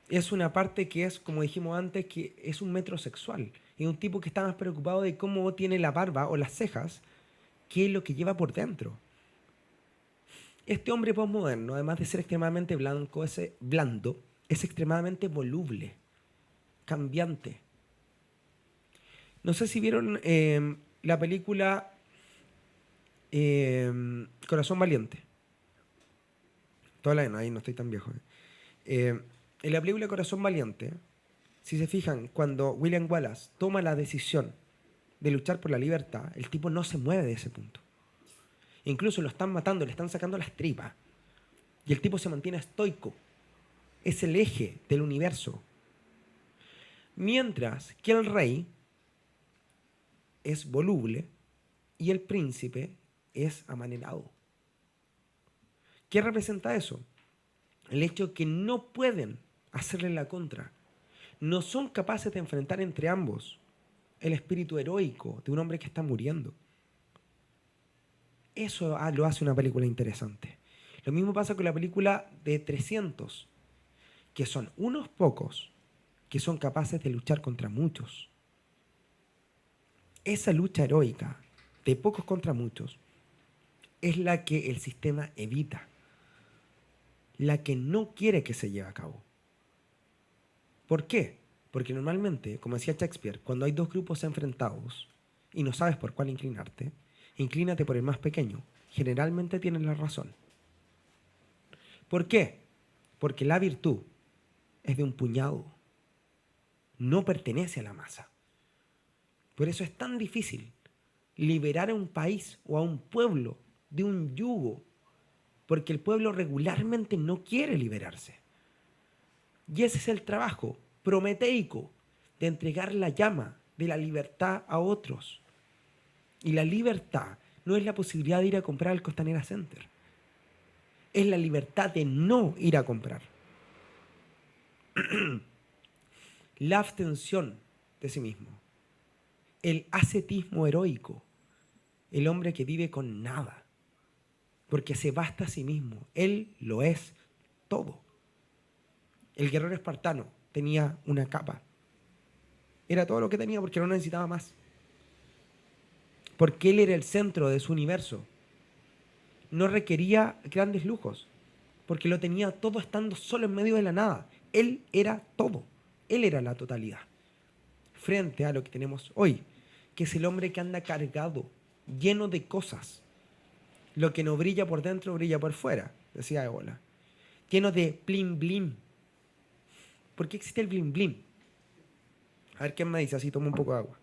Es una parte que es, como dijimos antes, que es un metrosexual. Es un tipo que está más preocupado de cómo tiene la barba o las cejas que lo que lleva por dentro. Este hombre postmoderno, además de ser extremadamente blando, es extremadamente voluble, cambiante. No sé si vieron la película Corazón Valiente. Todavía no, ahí no estoy tan viejo. En la película Corazón Valiente, si se fijan, cuando William Wallace toma la decisión de luchar por la libertad, el tipo no se mueve de ese punto. Incluso lo están matando, le están sacando las tripas. Y el tipo se mantiene estoico. Es el eje del universo. Mientras que el rey es voluble y el príncipe es amanerado. ¿Qué representa eso? El hecho que no pueden hacerle la contra. No son capaces de enfrentar entre ambos el espíritu heroico de un hombre que está muriendo. Eso lo hace una película interesante. Lo mismo pasa con la película de 300, que son unos pocos que son capaces de luchar contra muchos. Esa lucha heroica de pocos contra muchos es la que el sistema evita, la que no quiere que se lleve a cabo. ¿Por qué? Porque normalmente, como decía Shakespeare, cuando hay dos grupos enfrentados y no sabes por cuál inclinarte, inclínate por el más pequeño. Generalmente tienen la razón. ¿Por qué? Porque la virtud es de un puñado. No pertenece a la masa. Por eso es tan difícil liberar a un país o a un pueblo de un yugo, porque el pueblo regularmente no quiere liberarse. Y ese es el trabajo prometeico de entregar la llama de la libertad a otros. Y la libertad no es la posibilidad de ir a comprar al Costanera Center. Es la libertad de no ir a comprar. La abstención de sí mismo. El ascetismo heroico. El hombre que vive con nada. Porque se basta a sí mismo. Él lo es todo. El guerrero espartano tenía una capa. Era todo lo que tenía porque no necesitaba más. Porque él era el centro de su universo. No requería grandes lujos, porque lo tenía todo estando solo en medio de la nada. Él era todo. Él era la totalidad. Frente a lo que tenemos hoy, que es el hombre que anda cargado, lleno de cosas. Lo que no brilla por dentro, brilla por fuera, decía Ébola. Lleno de blim blim. ¿Por qué existe el blim blim? A ver quién me dice, así tomo un poco de agua.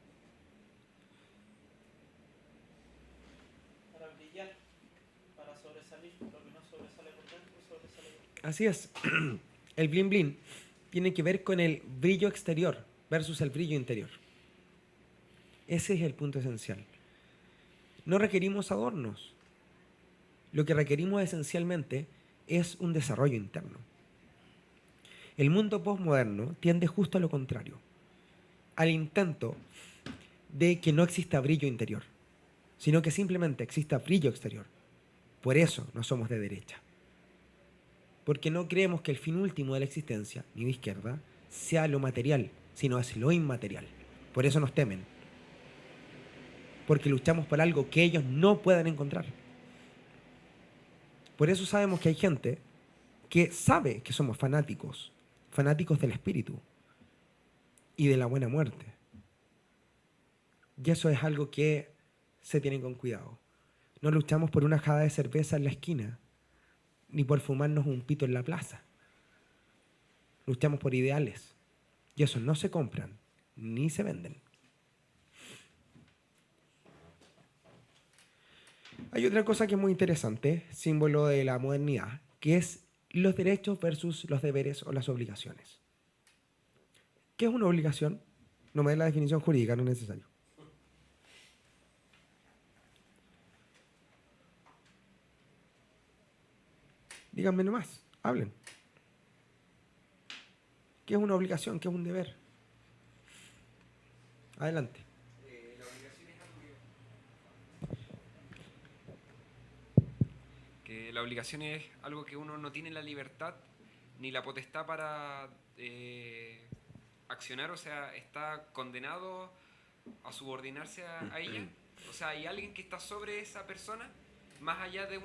Para brillar, para sobresalir, lo que no sobresale por dentro, sobresale por fuera. Así es. El bling bling tiene que ver con el brillo exterior versus el brillo interior. Ese es el punto esencial. No requerimos adornos. Lo que requerimos esencialmente es un desarrollo interno. El mundo postmoderno tiende justo a lo contrario, al intento de que no exista brillo interior, sino que simplemente exista brillo exterior. Por eso no somos de derecha. Porque no creemos que el fin último de la existencia, ni de izquierda, sea lo material, sino es lo inmaterial. Por eso nos temen. Porque luchamos por algo que ellos no puedan encontrar. Por eso sabemos que hay gente que sabe que somos fanáticos, fanáticos del espíritu y de la buena muerte. Y eso es algo que se tiene con cuidado. No luchamos por una jarra de cerveza en la esquina, ni por fumarnos un pito en la plaza. Luchamos por ideales. Y esos no se compran, ni se venden. Hay otra cosa que es muy interesante, símbolo de la modernidad, que es los derechos versus los deberes o las obligaciones. ¿Qué es una obligación? No me den la definición jurídica, no es necesario. Díganme nomás, hablen. ¿Qué es una obligación? ¿Qué es un deber? Adelante. La obligación es la obligación es algo que uno no tiene la libertad ni la potestad para accionar, o sea, está condenado a subordinarse a ella. O sea, hay alguien que está sobre esa persona, más allá de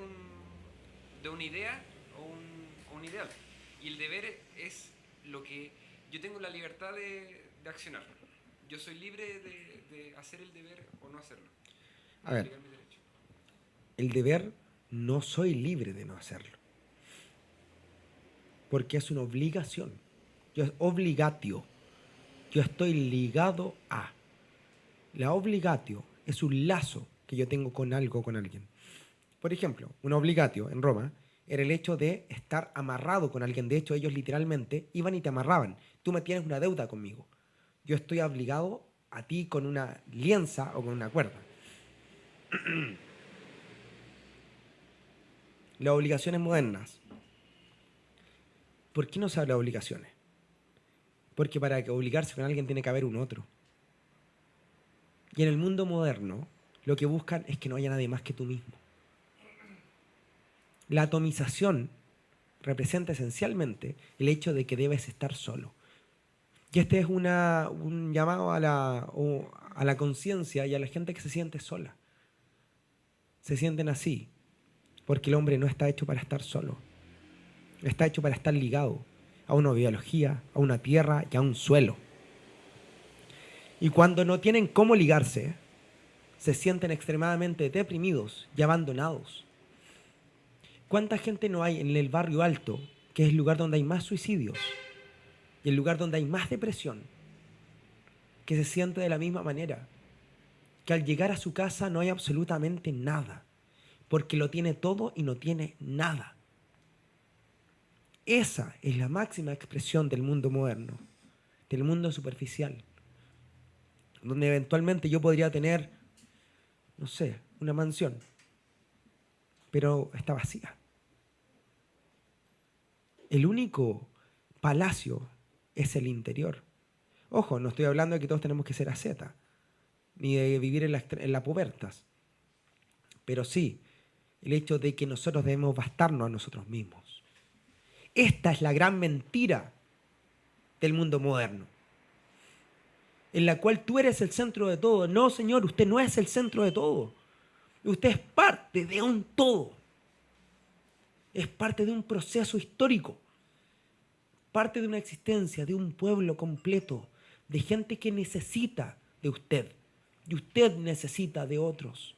una idea o un ideal. Y el deber es lo que yo tengo la libertad de accionar. Yo soy libre de hacer el deber o no hacerlo. A ver, el deber no soy libre de no hacerlo. Porque es una obligación. Yo es obligatio. Yo estoy ligado a. La obligatio es un lazo que yo tengo con algo o con alguien. Por ejemplo, un obligatio en Roma era el hecho de estar amarrado con alguien. De hecho, ellos literalmente iban y te amarraban. Tú me tienes una deuda conmigo. Yo estoy obligado a ti con una lienza o con una cuerda. Las obligaciones modernas. ¿Por qué no se habla de obligaciones? Porque para que obligarse con alguien tiene que haber un otro. Y en el mundo moderno, lo que buscan es que no haya nadie más que tú mismo. La atomización representa esencialmente el hecho de que debes estar solo. Y este es un llamado a la conciencia y a la gente que se siente sola. Se sienten así, porque el hombre no está hecho para estar solo. Está hecho para estar ligado a una biología, a una tierra y a un suelo. Y cuando no tienen cómo ligarse, se sienten extremadamente deprimidos y abandonados. ¿Cuánta gente no hay en el barrio alto, que es el lugar donde hay más suicidios y el lugar donde hay más depresión, que se siente de la misma manera? Que al llegar a su casa no hay absolutamente nada, porque lo tiene todo y no tiene nada. Esa es la máxima expresión del mundo moderno, del mundo superficial, donde eventualmente yo podría tener, no sé, una mansión, pero está vacía. El único palacio es el interior. Ojo, no estoy hablando de que todos tenemos que ser ascetas, ni de vivir en la pubertas, pero sí el hecho de que nosotros debemos bastarnos a nosotros mismos. Esta es la gran mentira del mundo moderno, en la cual tú eres el centro de todo. No, señor, usted no es el centro de todo. Usted es parte de un todo. Es parte de un proceso histórico, parte de una existencia, de un pueblo completo, de gente que necesita de usted, y usted necesita de otros.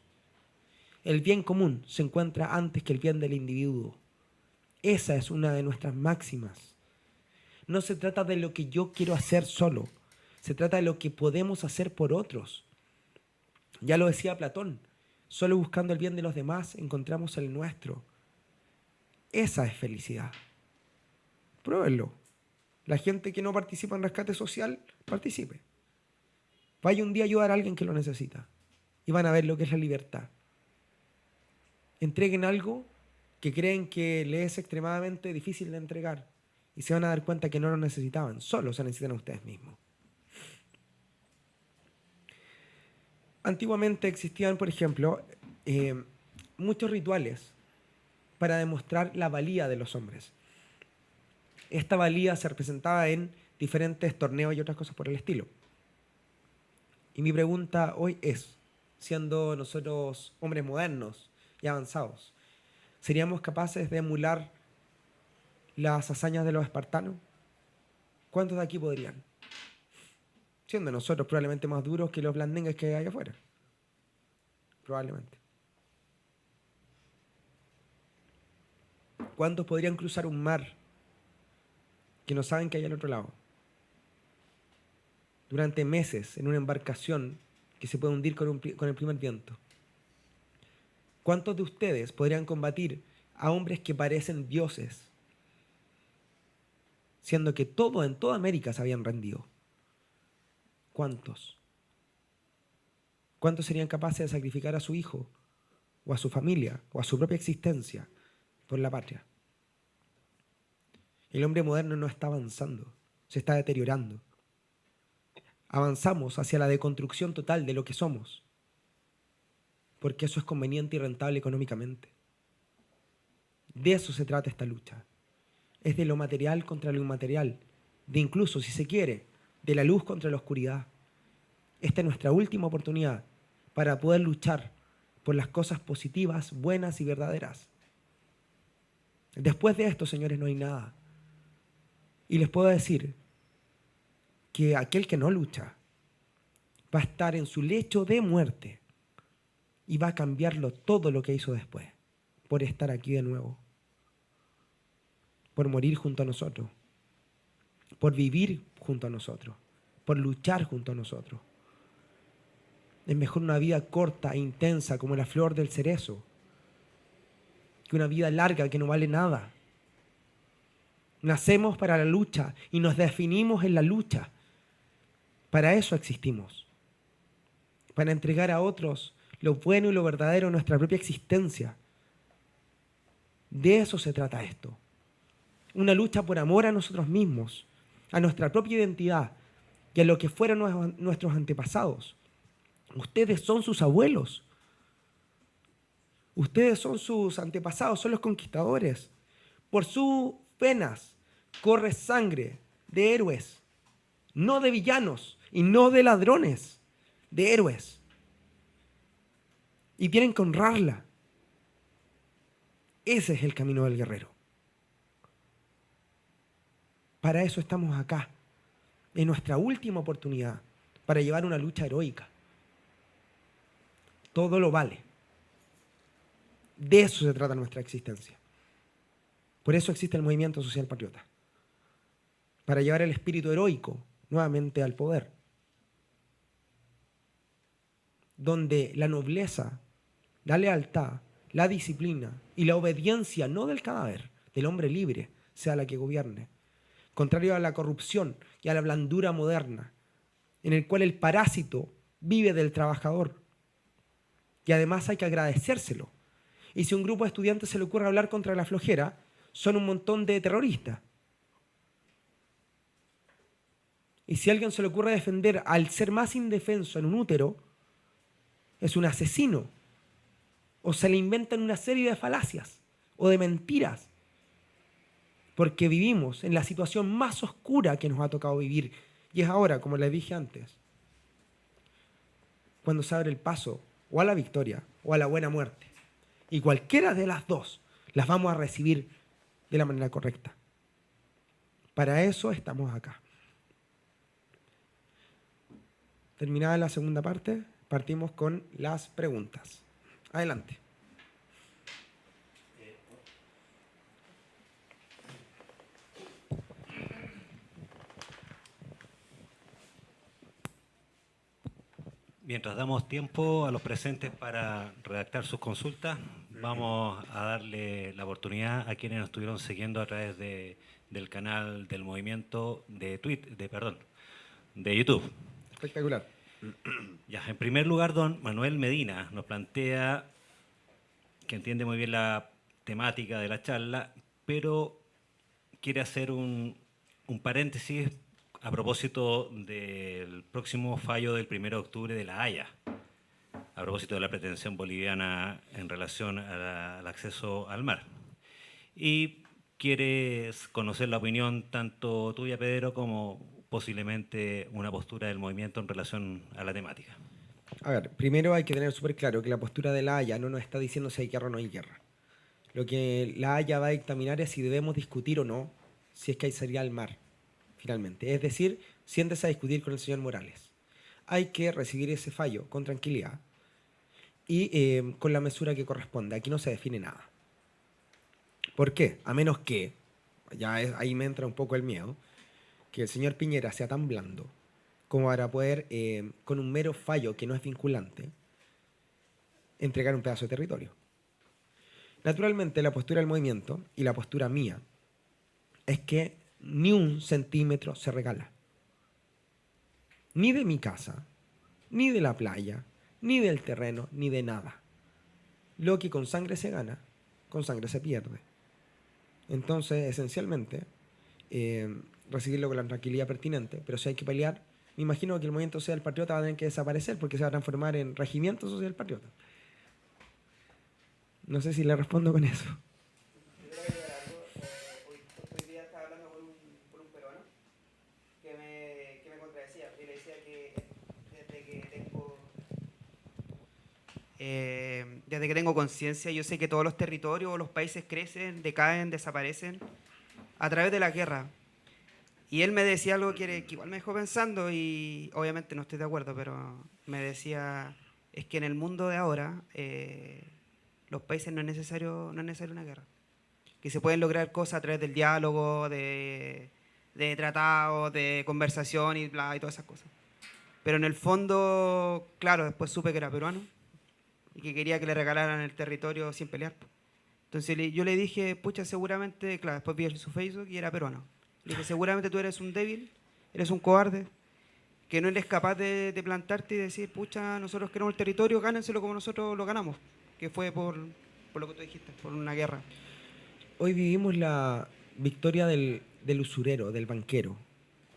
El bien común se encuentra antes que el bien del individuo. Esa es una de nuestras máximas. No se trata de lo que yo quiero hacer solo, se trata de lo que podemos hacer por otros. Ya lo decía Platón, solo buscando el bien de los demás encontramos el nuestro. Esa es felicidad. Pruébenlo. La gente que no participa en rescate social, participe. Vaya un día a ayudar a alguien que lo necesita y van a ver lo que es la libertad. Entreguen algo que creen que les es extremadamente difícil de entregar y se van a dar cuenta que no lo necesitaban, solo se necesitan a ustedes mismos. Antiguamente existían, por ejemplo, muchos rituales para demostrar la valía de los hombres. Esta valía se representaba en diferentes torneos y otras cosas por el estilo. Y mi pregunta hoy es, siendo nosotros hombres modernos y avanzados, ¿Seríamos capaces de emular las hazañas de los espartanos? ¿Cuántos de aquí podrían? Siendo nosotros probablemente más duros que los blandengues que hay afuera. Probablemente. ¿Cuántos podrían cruzar un mar que no saben que hay al otro lado? Durante meses en una embarcación que se puede hundir con el primer viento. ¿Cuántos de ustedes podrían combatir a hombres que parecen dioses, siendo que en toda América se habían rendido? ¿Cuántos? ¿Cuántos serían capaces de sacrificar a su hijo, o a su familia, o a su propia existencia por la patria? El hombre moderno no está avanzando, se está deteriorando. Avanzamos hacia la deconstrucción total de lo que somos, porque eso es conveniente y rentable económicamente. De eso se trata esta lucha. Es de lo material contra lo inmaterial, de incluso, si se quiere, de la luz contra la oscuridad. Esta es nuestra última oportunidad para poder luchar por las cosas positivas, buenas y verdaderas. Después de esto, señores, no hay nada. Y les puedo decir que aquel que no lucha va a estar en su lecho de muerte y va a cambiarlo todo lo que hizo después por estar aquí de nuevo, por morir junto a nosotros, por vivir junto a nosotros, por luchar junto a nosotros. Es mejor una vida corta e intensa como la flor del cerezo que una vida larga que no vale nada. Nacemos para la lucha y nos definimos en la lucha. Para eso existimos. Para entregar a otros lo bueno y lo verdadero de nuestra propia existencia. De eso se trata esto. Una lucha por amor a nosotros mismos, a nuestra propia identidad y a lo que fueron nuestros antepasados. Ustedes son sus abuelos. Ustedes son sus antepasados, son los conquistadores. Por sus venas corre sangre de héroes, no de villanos y no de ladrones, de héroes. Y tienen que honrarla. Ese es el camino del guerrero. Para eso estamos acá, en nuestra última oportunidad, para llevar una lucha heroica. Todo lo vale. De eso se trata nuestra existencia. Por eso existe el movimiento social patriota. Para llevar el espíritu heroico nuevamente al poder. Donde la nobleza, la lealtad, la disciplina y la obediencia, no del cadáver, del hombre libre, sea la que gobierne. Contrario a la corrupción y a la blandura moderna, en el cual el parásito vive del trabajador. Y además hay que agradecérselo. Y si a un grupo de estudiantes se le ocurre hablar contra la flojera, son un montón de terroristas. Y si a alguien se le ocurre defender al ser más indefenso en un útero, es un asesino. O se le inventan una serie de falacias o de mentiras. Porque vivimos en la situación más oscura que nos ha tocado vivir. Y es ahora, como les dije antes, cuando se abre el paso o a la victoria o a la buena muerte. Y cualquiera de las dos las vamos a recibir de la manera correcta. Para eso estamos acá. Terminada la segunda parte, partimos con las preguntas. Adelante. Mientras damos tiempo a los presentes para redactar sus consultas, vamos a darle la oportunidad a quienes nos estuvieron siguiendo a través del canal del movimiento de YouTube. Espectacular. Ya, en primer lugar, don Manuel Medina nos plantea que entiende muy bien la temática de la charla, pero quiere hacer un paréntesis a propósito del próximo fallo del 1 de octubre de la Haya, a propósito de la pretensión boliviana en relación al acceso al mar. Y quieres conocer la opinión tanto tuya, Pedro, como posiblemente una postura del movimiento en relación a la temática. A ver, primero hay que tener súper claro que la postura de la Haya no nos está diciendo si hay guerra o no hay guerra. Lo que la Haya va a dictaminar es si debemos discutir o no si es que hay salida al mar, finalmente. Es decir, siéntese a discutir con el señor Morales. Hay que recibir ese fallo con tranquilidad y con la mesura que corresponde. Aquí no se define nada. ¿Por qué? A menos que, ahí me entra un poco el miedo, que el señor Piñera sea tan blando como para poder, con un mero fallo que no es vinculante, entregar un pedazo de territorio. Naturalmente, la postura del movimiento y la postura mía es que ni un centímetro se regala. Ni de mi casa, ni de la playa, ni del terreno, ni de nada. Lo que con sangre se gana, con sangre se pierde. Entonces, esencialmente, recibirlo con la tranquilidad pertinente, pero si hay que pelear, me imagino que el movimiento social patriota va a tener que desaparecer porque se va a transformar en regimiento social patriota. No sé si le respondo con eso. Yo creo que agregar algo. Hoy día estaba hablando con un peruano que me contradecía. Y le decía que desde que tengo conciencia, yo sé que todos los territorios o los países crecen, decaen, desaparecen a través de la guerra. Y él me decía algo que igual me dejó pensando y obviamente no estoy de acuerdo, pero me decía, es que en el mundo de ahora los países no es necesario una guerra. Que se pueden lograr cosas a través del diálogo, de tratados, de conversación y bla y todas esas cosas. Pero en el fondo, claro, después supe que era peruano y que quería que le regalaran el territorio sin pelear. Entonces yo le dije, pucha, seguramente, claro, después vi su Facebook y era peruano. Le dije, seguramente tú eres un débil, eres un cobarde, que no eres capaz de plantarte y decir, pucha, nosotros queremos el territorio, gánenselo como nosotros lo ganamos, que fue por lo que tú dijiste, por una guerra. Hoy vivimos la victoria del usurero, del banquero,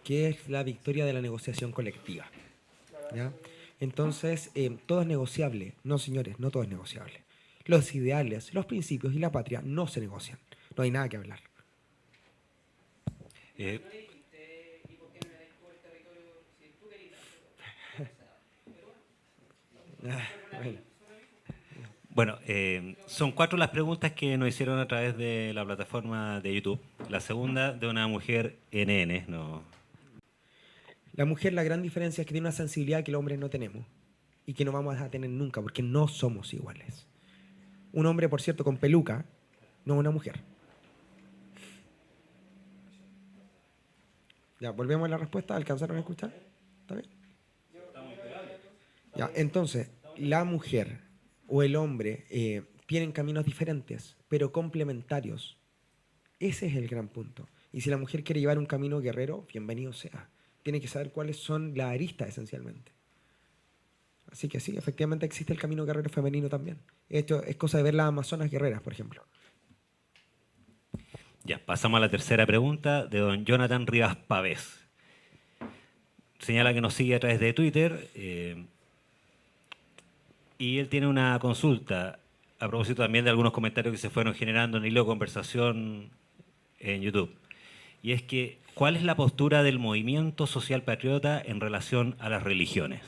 que es la victoria de la negociación colectiva. ¿Ya? Entonces, todo es negociable. No, señores, no todo es negociable. Los ideales, los principios y la patria no se negocian. No hay nada que hablar. Bueno, son 4 las preguntas que nos hicieron a través de la plataforma de YouTube. La segunda de una mujer NN, no. La mujer, la gran diferencia es que tiene una sensibilidad que los hombres no tenemos y que no vamos a tener nunca porque no somos iguales. Un hombre, por cierto, con peluca, no una mujer. Ya, volvemos a la respuesta. ¿Alcanzaron a escuchar? ¿Está bien? Ya, entonces, la mujer o el hombre tienen caminos diferentes, pero complementarios. Ese es el gran punto. Y si la mujer quiere llevar un camino guerrero, bienvenido sea. Tiene que saber cuáles son las aristas esencialmente. Así que sí, efectivamente existe el camino guerrero femenino también. Esto es cosa de ver las amazonas guerreras, por ejemplo. Ya, pasamos a la tercera pregunta de don Jonathan Rivas Pavés. Señala que nos sigue a través de Twitter y él tiene una consulta a propósito también de algunos comentarios que se fueron generando en hilo de conversación en YouTube. Y es que, ¿cuál es la postura del movimiento social patriota en relación a las religiones?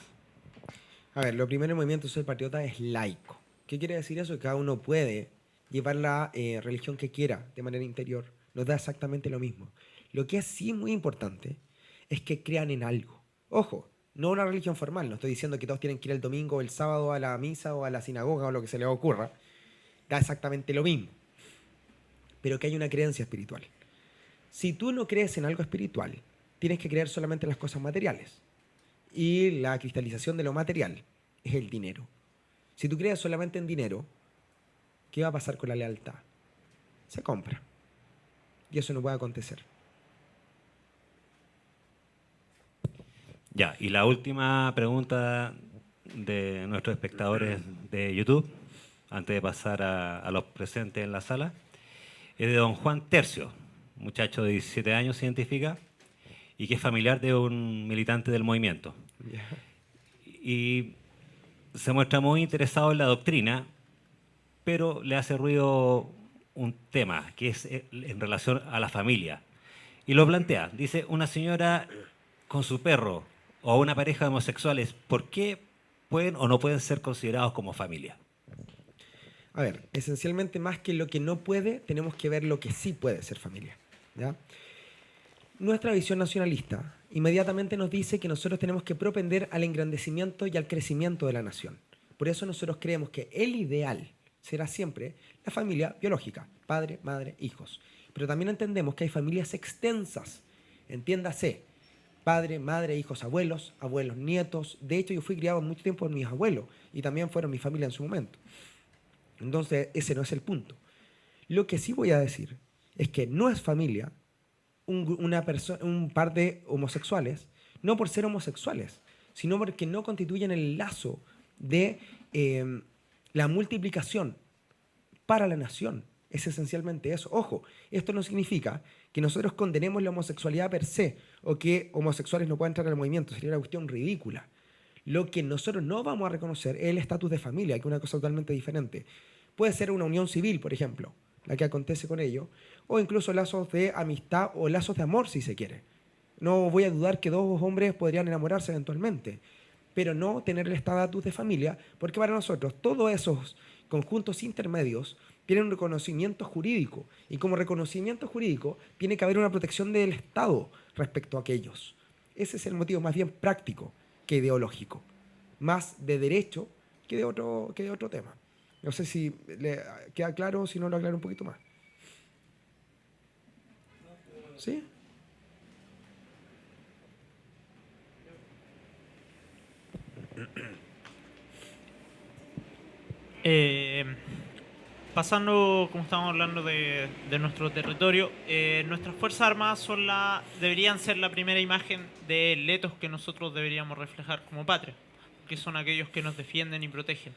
A ver, lo primero, el movimiento social patriota es laico. ¿Qué quiere decir eso? Que cada uno puede llevar la religión que quiera de manera interior. Nos da exactamente lo mismo. Lo que es sí muy importante es que crean en algo. Ojo, no una religión formal. No estoy diciendo que todos tienen que ir el domingo o el sábado a la misa o a la sinagoga o lo que se les ocurra. Da exactamente lo mismo. Pero que hay una creencia espiritual. Si tú no crees en algo espiritual, tienes que creer solamente en las cosas materiales. Y la cristalización de lo material es el dinero. Si tú crees solamente en dinero, ¿qué va a pasar con la lealtad? Se compra. Y eso no puede acontecer. Ya, y la última pregunta de nuestros espectadores de YouTube, antes de pasar a los presentes en la sala, es de don Juan Tercio, muchacho de 17 años, se identifica, y que es familiar de un militante del movimiento. Yeah. Y se muestra muy interesado en la doctrina, pero le hace ruido un tema, que es en relación a la familia. Y lo plantea, dice, una señora con su perro o una pareja de homosexuales, ¿por qué pueden o no pueden ser considerados como familia? A ver, esencialmente más que lo que no puede, tenemos que ver lo que sí puede ser familia. ¿Ya? Nuestra visión nacionalista inmediatamente nos dice que nosotros tenemos que propender al engrandecimiento y al crecimiento de la nación. Por eso nosotros creemos que el ideal será siempre la familia biológica, padre, madre, hijos. Pero también entendemos que hay familias extensas, entiéndase, padre, madre, hijos, abuelos, abuelos, nietos. De hecho, yo fui criado mucho tiempo por mis abuelos y también fueron mi familia en su momento. Entonces, ese no es el punto. Lo que sí voy a decir es que no es familia un par de homosexuales, no por ser homosexuales, sino porque no constituyen el lazo de la multiplicación para la nación. Es esencialmente eso. Ojo, esto no significa que nosotros condenemos la homosexualidad per se o que homosexuales no puedan entrar al movimiento. Sería una cuestión ridícula. Lo que nosotros no vamos a reconocer es el estatus de familia, que es una cosa totalmente diferente. Puede ser una unión civil, por ejemplo, la que acontece con ello, o incluso lazos de amistad o lazos de amor, si se quiere. No voy a dudar que dos hombres podrían enamorarse eventualmente, pero no tener el estatus de familia, porque para nosotros todos esos conjuntos intermedios tienen un reconocimiento jurídico, y como reconocimiento jurídico tiene que haber una protección del Estado respecto a aquellos. Ese es el motivo más bien práctico que ideológico, más de derecho que de otro tema. No sé si le queda claro, si no lo aclaro un poquito más. ¿Sí? Pasando, como estamos hablando de nuestro territorio, nuestras Fuerzas Armadas deberían ser la primera imagen de letos que nosotros deberíamos reflejar como patria, que son aquellos que nos defienden y protegen.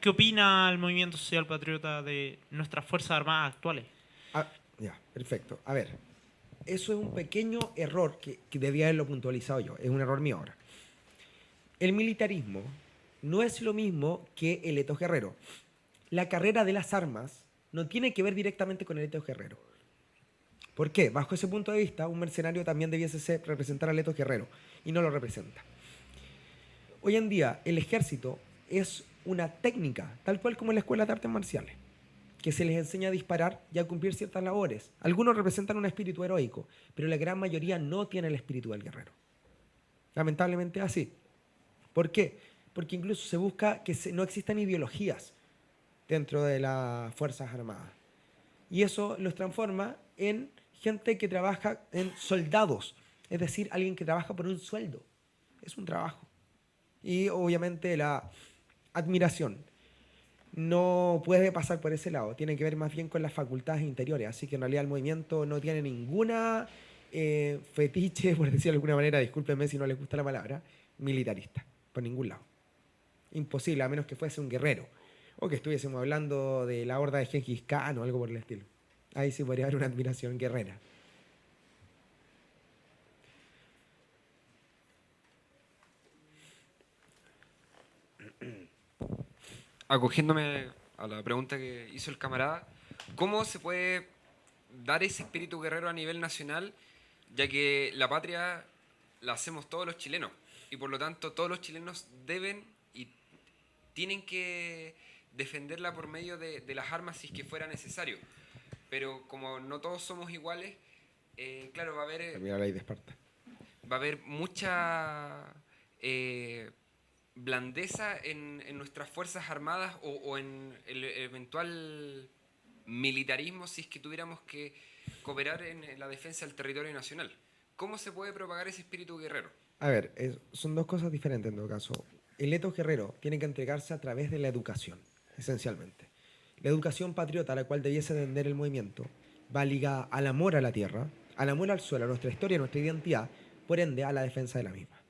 ¿Qué opina el movimiento social patriota de nuestras Fuerzas Armadas actuales? Ah, ya, perfecto. A ver, eso es un pequeño error que debía haberlo puntualizado yo. Es un error mío ahora. El militarismo no es lo mismo que el etos guerrero. La carrera de las armas no tiene que ver directamente con el etos guerrero. ¿Por qué? Bajo ese punto de vista, un mercenario también debiese representar al etos guerrero, y no lo representa. Hoy en día, el ejército es una técnica, tal cual como en la escuela de artes marciales, que se les enseña a disparar y a cumplir ciertas labores. Algunos representan un espíritu heroico, pero la gran mayoría no tiene el espíritu del guerrero. Lamentablemente es así. ¿Por qué? Porque incluso se busca que no existan ideologías dentro de las Fuerzas Armadas. Y eso los transforma en gente que trabaja en soldados, es decir, alguien que trabaja por un sueldo. Es un trabajo. Y obviamente la admiración no puede pasar por ese lado, tiene que ver más bien con las facultades interiores, así que en realidad el movimiento no tiene ninguna fetiche, por decirlo de alguna manera, discúlpenme si no les gusta la palabra, militarista, por ningún lado. Imposible, a menos que fuese un guerrero, o que estuviésemos hablando de la horda de Gengis Khan o algo por el estilo. Ahí sí podría haber una admiración guerrera. Acogiéndome a la pregunta que hizo el camarada, ¿cómo se puede dar ese espíritu guerrero a nivel nacional, ya que la patria la hacemos todos los chilenos y por lo tanto todos los chilenos deben y tienen que defenderla por medio de las armas si es que fuera necesario? Pero como no todos somos iguales, claro, va a haber... Mira la ley de Esparta. Va a haber mucha blandeza en nuestras Fuerzas Armadas o en el eventual militarismo si es que tuviéramos que cooperar en la defensa del territorio nacional. ¿Cómo se puede propagar ese espíritu guerrero? A ver, son dos cosas diferentes en todo caso. El etos guerrero tiene que entregarse a través de la educación, esencialmente. La educación patriota a la cual debiese tender el movimiento va ligada al amor a la tierra, al amor al suelo, a nuestra historia, a nuestra identidad, por ende a la defensa de la misma.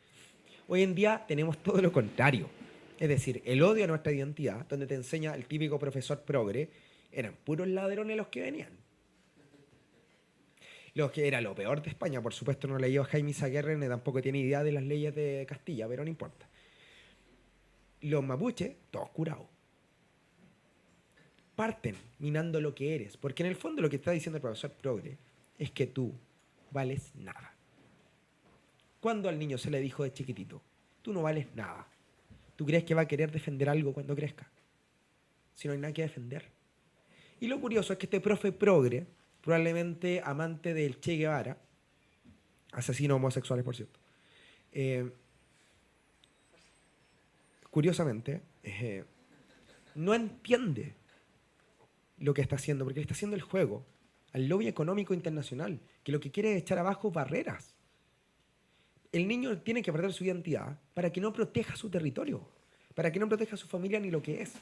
Hoy en día tenemos todo lo contrario. Es decir, el odio a nuestra identidad, donde te enseña el típico profesor progre, eran puros ladrones los que venían. Lo que era lo peor de España, por supuesto no leyó a Jaime Isaguirre ni tampoco tiene idea de las leyes de Castilla, pero no importa. Los mapuches, todos curados. Parten minando lo que eres, porque en el fondo lo que está diciendo el profesor progre es que tú vales nada. ¿Cuándo al niño se le dijo de chiquitito? Tú no vales nada. ¿Tú crees que va a querer defender algo cuando crezca? si no hay nada que defender? Y lo curioso es que este profe progre, probablemente amante del Che Guevara, asesino homosexuales, por cierto, curiosamente, no entiende lo que está haciendo, porque le está haciendo el juego al lobby económico internacional, que lo que quiere es echar abajo barreras. El niño tiene que perder su identidad para que no proteja su territorio, para que no proteja a su familia ni lo que es.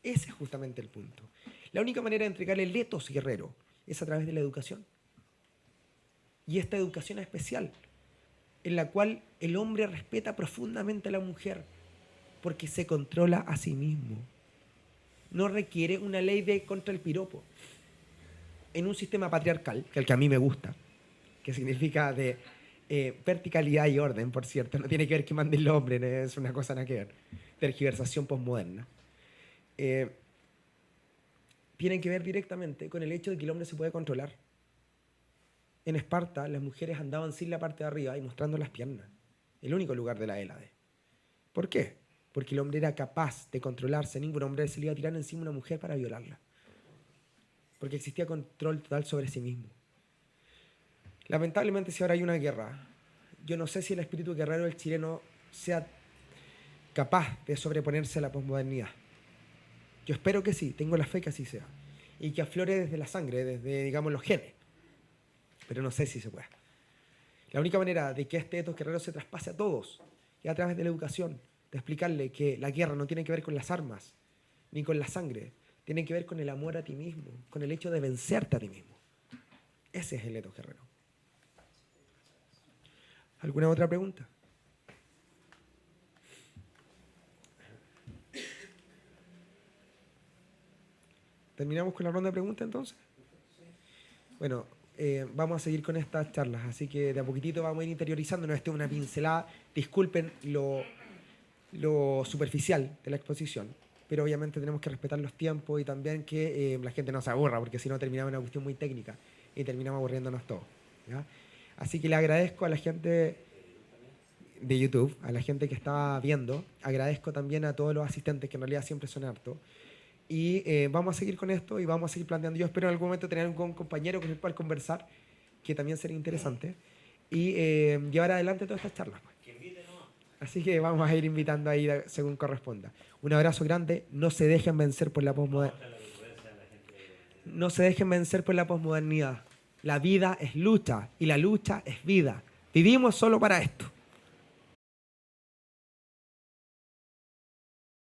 Ese es justamente el punto. La única manera de entregarle el etos guerrero es a través de la educación. Y esta educación especial, en la cual el hombre respeta profundamente a la mujer, porque se controla a sí mismo. No requiere una ley de contra el piropo. En un sistema patriarcal, que es el que a mí me gusta, que significa de verticalidad y orden, por cierto, no tiene que ver que mande el hombre, no es una cosa nada que ver, tergiversación posmoderna, tiene que ver directamente con el hecho de que el hombre se puede controlar. En Esparta, las mujeres andaban sin la parte de arriba y mostrando las piernas, el único lugar de la Hélade. ¿Por qué? Porque el hombre era capaz de controlarse, ningún hombre se le iba a tirar encima a una mujer para violarla, porque existía control total sobre sí mismo. Lamentablemente, si ahora hay una guerra, yo no sé si el espíritu guerrero del chileno sea capaz de sobreponerse a la posmodernidad. Yo espero que sí, tengo la fe que así sea, y que aflore desde la sangre, desde, digamos, los genes, pero no sé si se puede. La única manera de que este etos guerrero se traspase a todos es a través de la educación, de explicarle que la guerra no tiene que ver con las armas, ni con la sangre, tiene que ver con el amor a ti mismo, con el hecho de vencerte a ti mismo. Ese es el etos guerrero. ¿Alguna otra pregunta? ¿Terminamos con la ronda de preguntas entonces? Bueno, vamos a seguir con estas charlas, así que de a poquitito vamos a ir interiorizándonos. Esto es una pincelada. Disculpen lo superficial de la exposición, pero obviamente tenemos que respetar los tiempos y también que la gente no se aburra, porque si no terminamos en una cuestión muy técnica y terminamos aburriéndonos todos, ¿ya? Así que le agradezco a la gente de YouTube, a la gente que estaba viendo, agradezco también a todos los asistentes, que en realidad siempre son hartos, y vamos a seguir con esto y vamos a seguir planteando. Yo espero en algún momento tener algún compañero con el cual conversar, que también sería interesante, y llevar adelante todas estas charlas. Así que vamos a ir invitando ahí según corresponda. Un abrazo grande, no se dejen vencer por la posmodernidad. No se dejen vencer por la posmodernidad. La vida es lucha y la lucha es vida. Vivimos solo para esto.